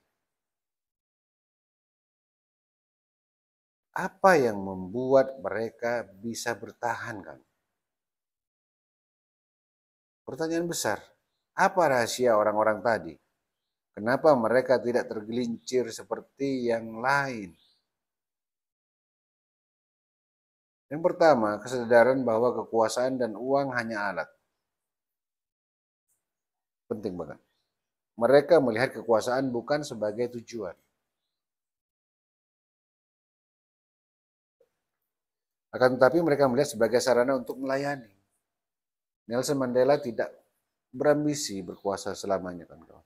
Apa yang membuat mereka bisa bertahan, kan? Pertanyaan besar. Apa rahasia orang-orang tadi? Kenapa mereka tidak tergelincir seperti yang lain? Yang pertama, kesadaran bahwa kekuasaan dan uang hanya alat. Penting banget. Mereka melihat kekuasaan bukan sebagai tujuan. Akan tetapi mereka melihat sebagai sarana untuk melayani. Nelson Mandela tidak berambisi berkuasa selamanya, kan kawan.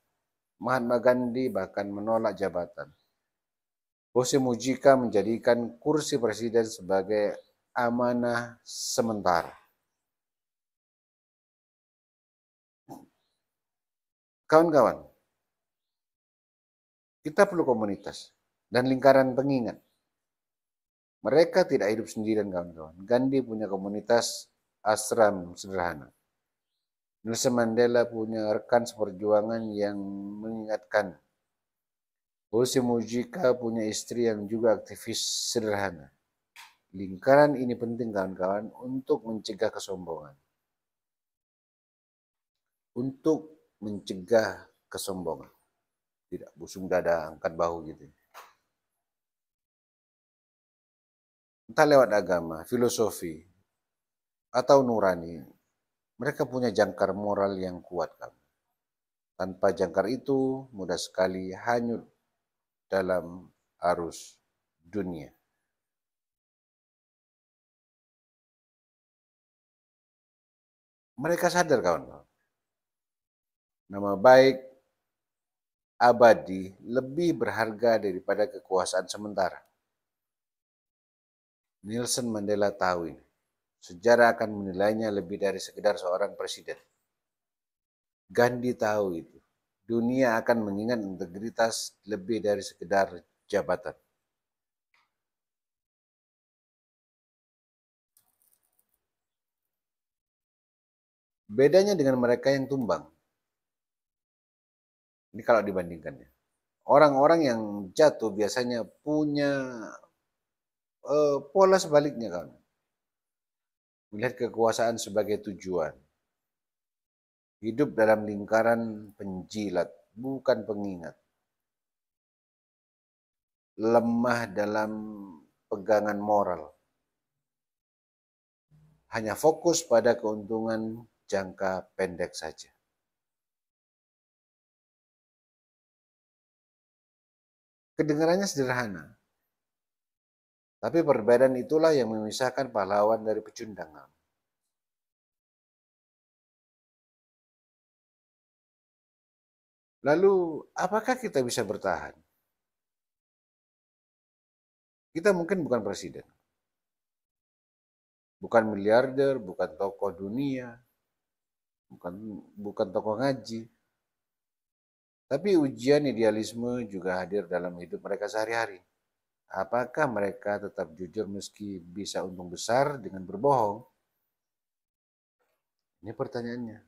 Mahatma Gandhi bahkan menolak jabatan. Jose Mujica menjadikan kursi presiden sebagai amanah sementara. Kawan-kawan, kita perlu komunitas dan lingkaran pengingat. Mereka tidak hidup sendirian, kawan-kawan. Gandhi punya komunitas ashram sederhana. Nelson Mandela punya rekan seperjuangan yang mengingatkan. Jose Mujica punya istri yang juga aktivis sederhana. Lingkaran ini penting, kawan-kawan, untuk mencegah kesombongan. Untuk mencegah kesombongan. Tidak busung dada, angkat bahu gitu. entah lewat agama, filosofi, atau nurani, mereka punya jangkar moral yang kuat kan. Tanpa jangkar itu, mudah sekali hanyut dalam arus dunia. Mereka sadar kawan-kawan, nama baik abadi lebih berharga daripada kekuasaan sementara. Nelson Mandela tahu ini. Sejarah akan menilainya lebih dari sekedar seorang presiden. Gandhi tahu itu. Dunia akan mengingat integritas lebih dari sekedar jabatan. Bedanya dengan mereka yang tumbang. Ini kalau dibandingkan ya. Orang-orang yang jatuh biasanya punya pola sebaliknya kan. Melihat kekuasaan sebagai tujuan. Hidup dalam lingkaran penjilat, bukan pengingat. Lemah dalam pegangan moral. Hanya fokus pada keuntungan jangka pendek saja. Kedengarannya sederhana, tapi perbedaan itulah yang memisahkan pahlawan dari pecundang. Lalu, apakah kita bisa bertahan? Kita mungkin bukan presiden, bukan miliarder, bukan tokoh dunia, bukan bukan tokoh ngaji. Tapi ujian idealisme juga hadir dalam hidup mereka sehari-hari. Apakah mereka tetap jujur meski bisa untung besar dengan berbohong? Ini pertanyaannya.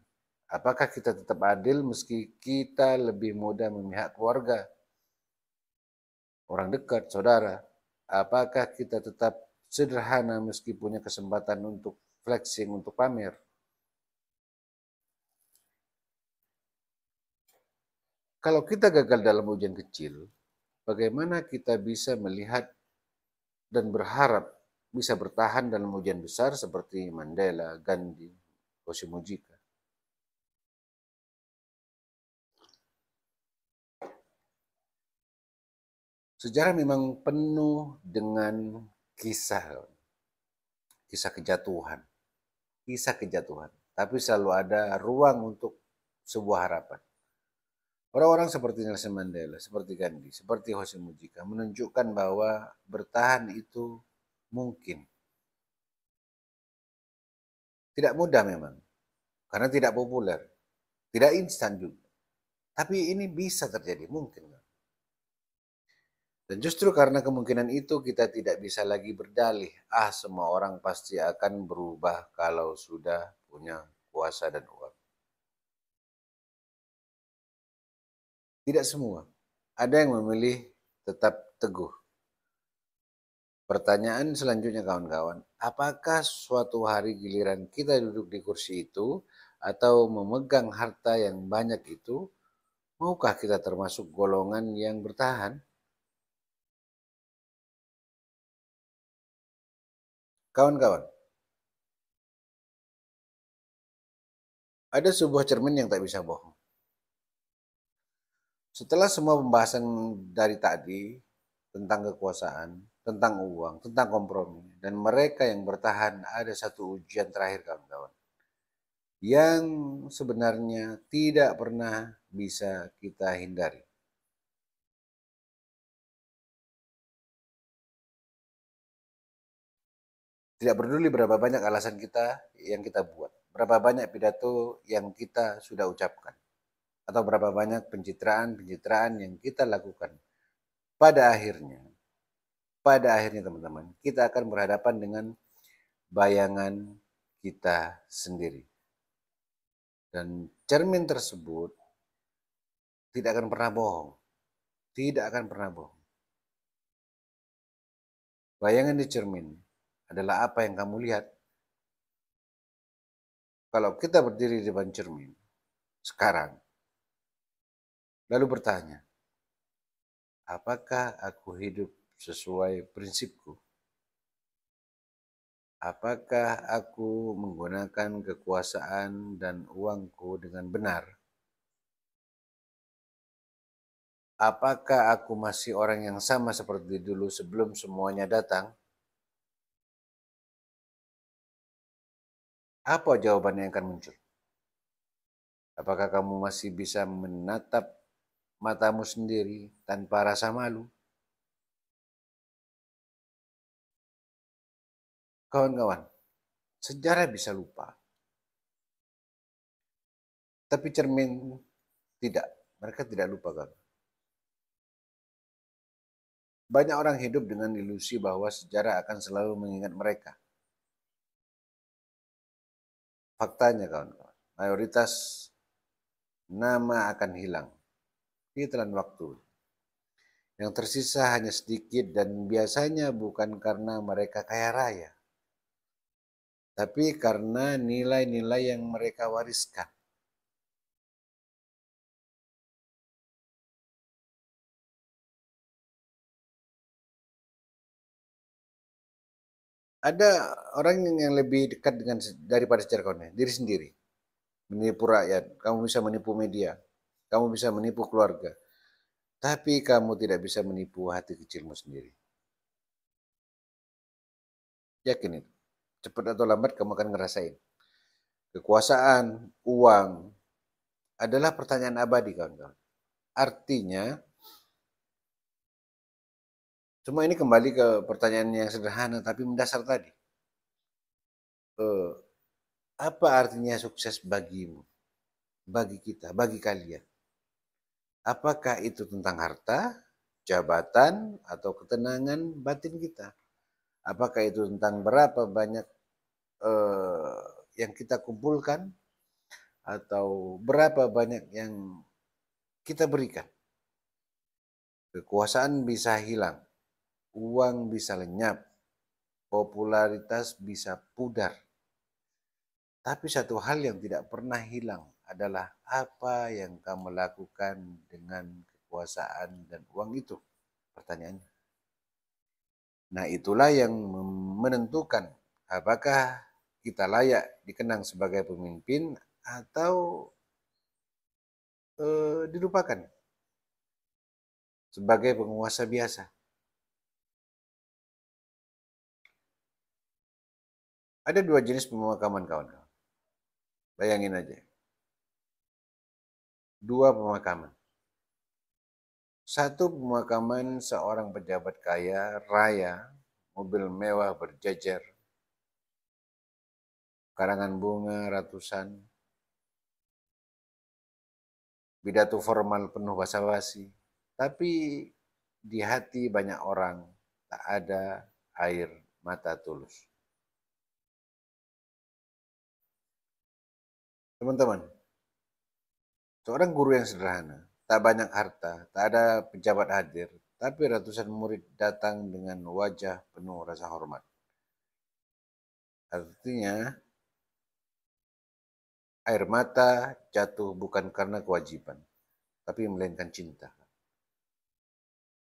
Apakah kita tetap adil meski kita lebih mudah memihak keluarga, orang dekat, saudara? Apakah kita tetap sederhana meski punya kesempatan untuk flexing, untuk pamer? Kalau kita gagal dalam ujian kecil, bagaimana kita bisa melihat dan berharap bisa bertahan dalam ujian besar seperti Mandela, Gandhi, Osimujika? Sejarah memang penuh dengan kisah, kisah kejatuhan, kisah kejatuhan. Tapi selalu ada ruang untuk sebuah harapan. Orang-orang seperti Nelson Mandela, seperti Gandhi, seperti Jose Mujika menunjukkan bahwa bertahan itu mungkin. Tidak mudah memang, karena tidak populer, tidak instan juga. Tapi ini bisa terjadi, mungkin. Dan justru karena kemungkinan itu kita tidak bisa lagi berdalih, semua orang pasti akan berubah kalau sudah punya kuasa dan uang. Tidak semua. Ada yang memilih tetap teguh. Pertanyaan selanjutnya kawan-kawan, apakah suatu hari giliran kita duduk di kursi itu atau memegang harta yang banyak itu, maukah kita termasuk golongan yang bertahan? Kawan-kawan, ada sebuah cermin yang tak bisa bohong. Setelah semua pembahasan dari tadi tentang kekuasaan, tentang uang, tentang kompromi, dan mereka yang bertahan, ada satu ujian terakhir kawan-kawan yang sebenarnya tidak pernah bisa kita hindari. Tidak peduli berapa banyak alasan kita yang kita buat, berapa banyak pidato yang kita sudah ucapkan, atau berapa banyak pencitraan-pencitraan yang kita lakukan. Pada akhirnya teman-teman, kita akan berhadapan dengan bayangan kita sendiri. Dan cermin tersebut tidak akan pernah bohong. Tidak akan pernah bohong. Bayangan di cermin adalah apa yang kamu lihat. Kalau kita berdiri di depan cermin sekarang, lalu bertanya, apakah aku hidup sesuai prinsipku? Apakah aku menggunakan kekuasaan dan uangku dengan benar? Apakah aku masih orang yang sama seperti dulu sebelum semuanya datang? Apa jawaban yang akan muncul? Apakah kamu masih bisa menatap matamu sendiri tanpa rasa malu? Kawan-kawan, sejarah bisa lupa, tapi cermin tidak. Mereka tidak lupa kan. Banyak orang hidup dengan ilusi bahwa sejarah akan selalu mengingat mereka. Faktanya kawan-kawan, mayoritas nama akan hilang di telan waktu. Yang tersisa hanya sedikit dan biasanya bukan karena mereka kaya raya, tapi karena nilai-nilai yang mereka wariskan. Ada orang yang lebih dekat dengan daripada sejarah kawannya, diri sendiri. Menipu rakyat, kamu bisa menipu media, kamu bisa menipu keluarga, tapi kamu tidak bisa menipu hati kecilmu sendiri. Yakin itu. Cepat atau lambat kamu akan ngerasain. Kekuasaan, uang adalah pertanyaan abadi kawan-kawan. Artinya, semua ini kembali ke pertanyaan yang sederhana tapi mendasar tadi. Eh, apa artinya sukses bagimu, bagi kita, bagi kalian? Apakah itu tentang harta, jabatan, atau ketenangan batin kita? Apakah itu tentang berapa banyak eh, yang kita kumpulkan atau berapa banyak yang kita berikan? Kekuasaan bisa hilang, uang bisa lenyap, popularitas bisa pudar. Tapi satu hal yang tidak pernah hilang adalah apa yang kamu lakukan dengan kekuasaan dan uang itu. Pertanyaannya. Nah, itulah yang menentukan apakah kita layak dikenang sebagai pemimpin atau dilupakan sebagai penguasa biasa. Ada dua jenis pemakaman kawan-kawan. Bayangin aja. Dua pemakaman. Satu pemakaman seorang pejabat kaya, raya, mobil mewah berjejer, karangan bunga ratusan, pidato formal penuh basa-basi, tapi di hati banyak orang tak ada air mata tulus. Teman-teman, seorang guru yang sederhana, tak banyak harta, tak ada pejabat hadir, tapi ratusan murid datang dengan wajah penuh rasa hormat. Artinya, air mata jatuh bukan karena kewajiban, tapi melainkan cinta.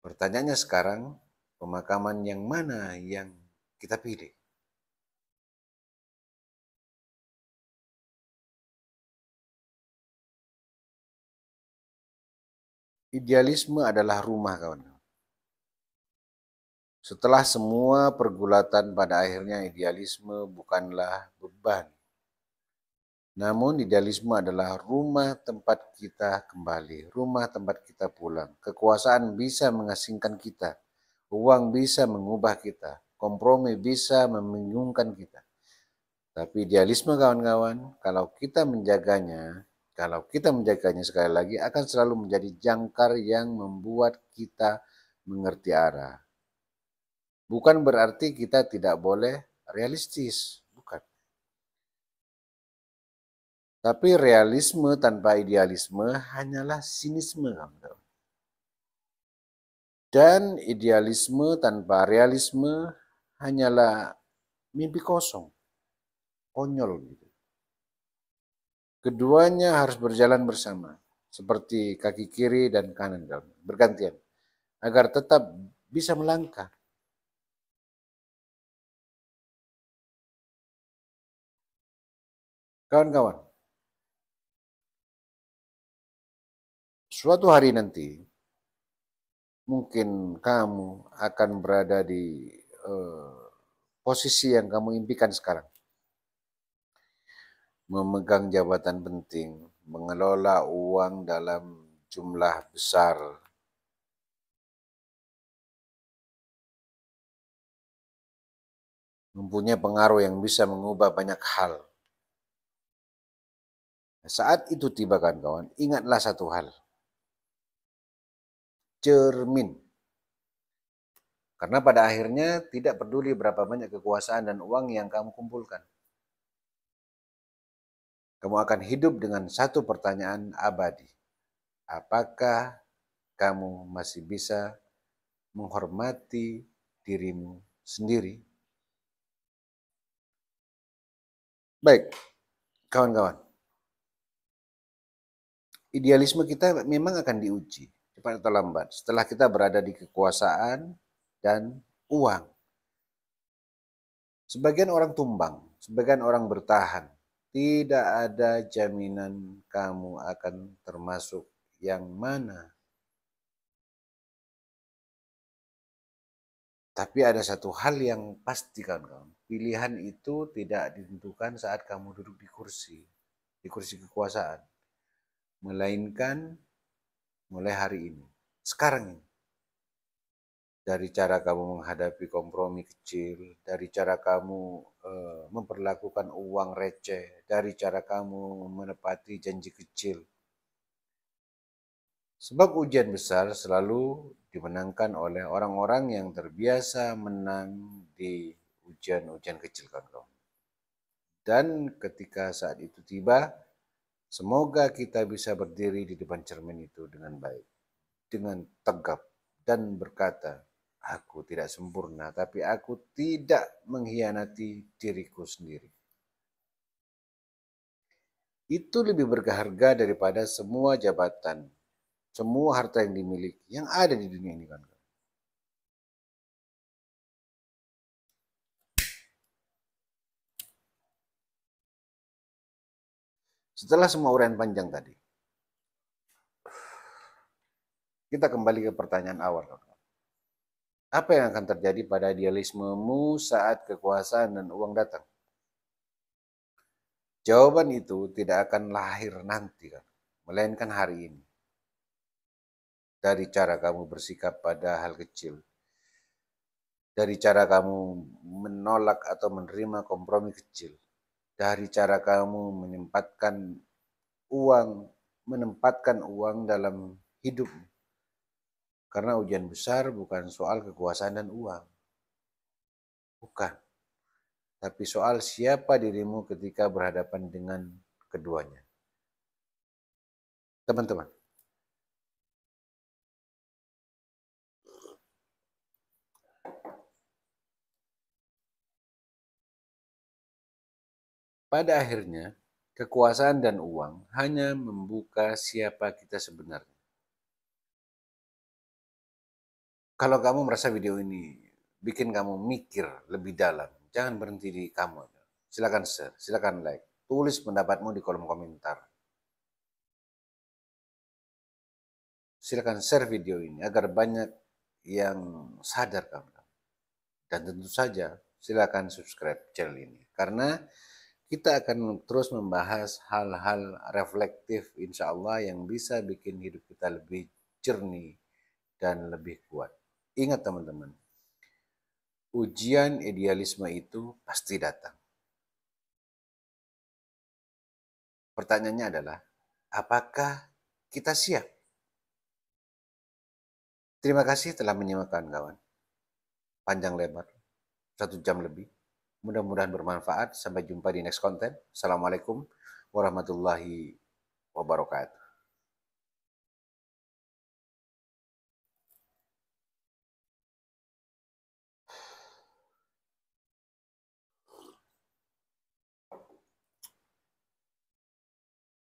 Pertanyaannya sekarang, pemakaman yang mana yang kita pilih? Idealisme adalah rumah, kawan. Setelah semua pergulatan, pada akhirnya idealisme bukanlah beban. Namun idealisme adalah rumah tempat kita kembali, rumah tempat kita pulang. Kekuasaan bisa mengasingkan kita, uang bisa mengubah kita, kompromi bisa membingungkan kita. Tapi idealisme kawan-kawan, kalau kita menjaganya sekali lagi akan selalu menjadi jangkar yang membuat kita mengerti arah. Bukan berarti kita tidak boleh realistis, bukan. Tapi realisme tanpa idealisme hanyalah sinisme, kawan-kawan. Dan idealisme tanpa realisme hanyalah mimpi kosong, konyol gitu. Keduanya harus berjalan bersama, seperti kaki kiri dan kanan, bergantian, agar tetap bisa melangkah. Kawan-kawan, suatu hari nanti mungkin kamu akan berada di posisi yang kamu impikan sekarang. Memegang jabatan penting, mengelola uang dalam jumlah besar, mempunyai pengaruh yang bisa mengubah banyak hal. Saat itu tiba kawan-kawan, ingatlah satu hal. Cermin. Karena pada akhirnya tidak peduli berapa banyak kekuasaan dan uang yang kamu kumpulkan. Kamu akan hidup dengan satu pertanyaan abadi. Apakah kamu masih bisa menghormati dirimu sendiri? Baik, kawan-kawan. Idealisme kita memang akan diuji, cepat atau lambat, setelah kita berada di kekuasaan dan uang. Sebagian orang tumbang, sebagian orang bertahan. Tidak ada jaminan kamu akan termasuk yang mana. Tapi ada satu hal yang pasti kawan-kawan. Pilihan itu tidak ditentukan saat kamu duduk di kursi kekuasaan. Melainkan mulai hari ini, sekarang ini. Dari cara kamu menghadapi kompromi kecil, dari cara kamu memperlakukan uang receh, dari cara kamu menepati janji kecil. Sebab ujian besar selalu dimenangkan oleh orang-orang yang terbiasa menang di ujian-ujian kecil kawan-kawan. Dan ketika saat itu tiba, semoga kita bisa berdiri di depan cermin itu dengan baik, dengan tegap dan berkata, aku tidak sempurna, tapi aku tidak mengkhianati diriku sendiri. Itu lebih berharga daripada semua jabatan, semua harta yang dimiliki, yang ada di dunia ini kan. Setelah semua uraian panjang tadi, kita kembali ke pertanyaan awal. Apa yang akan terjadi pada idealismemu saat kekuasaan dan uang datang? Jawaban itu tidak akan lahir nanti kan, melainkan hari ini. Dari cara kamu bersikap pada hal kecil, dari cara kamu menolak atau menerima kompromi kecil, dari cara kamu menempatkan uang dalam hidup. Karena ujian besar bukan soal kekuasaan dan uang. Bukan. Tapi soal siapa dirimu ketika berhadapan dengan keduanya. Teman-teman, pada akhirnya kekuasaan dan uang hanya membuka siapa kita sebenarnya. Kalau kamu merasa video ini bikin kamu mikir lebih dalam, jangan berhenti di kamu. Silakan share, silakan like, tulis pendapatmu di kolom komentar. Silakan share video ini agar banyak yang sadar kamu. Dan tentu saja silakan subscribe channel ini. Karena kita akan terus membahas hal-hal reflektif insya Allah yang bisa bikin hidup kita lebih jernih dan lebih kuat. Ingat teman-teman, ujian idealisme itu pasti datang. Pertanyaannya adalah, apakah kita siap? Terima kasih telah menyimak kawan-kawan. Panjang lebar, 1 jam lebih. Mudah-mudahan bermanfaat. Sampai jumpa di next konten. Assalamualaikum warahmatullahi wabarakatuh.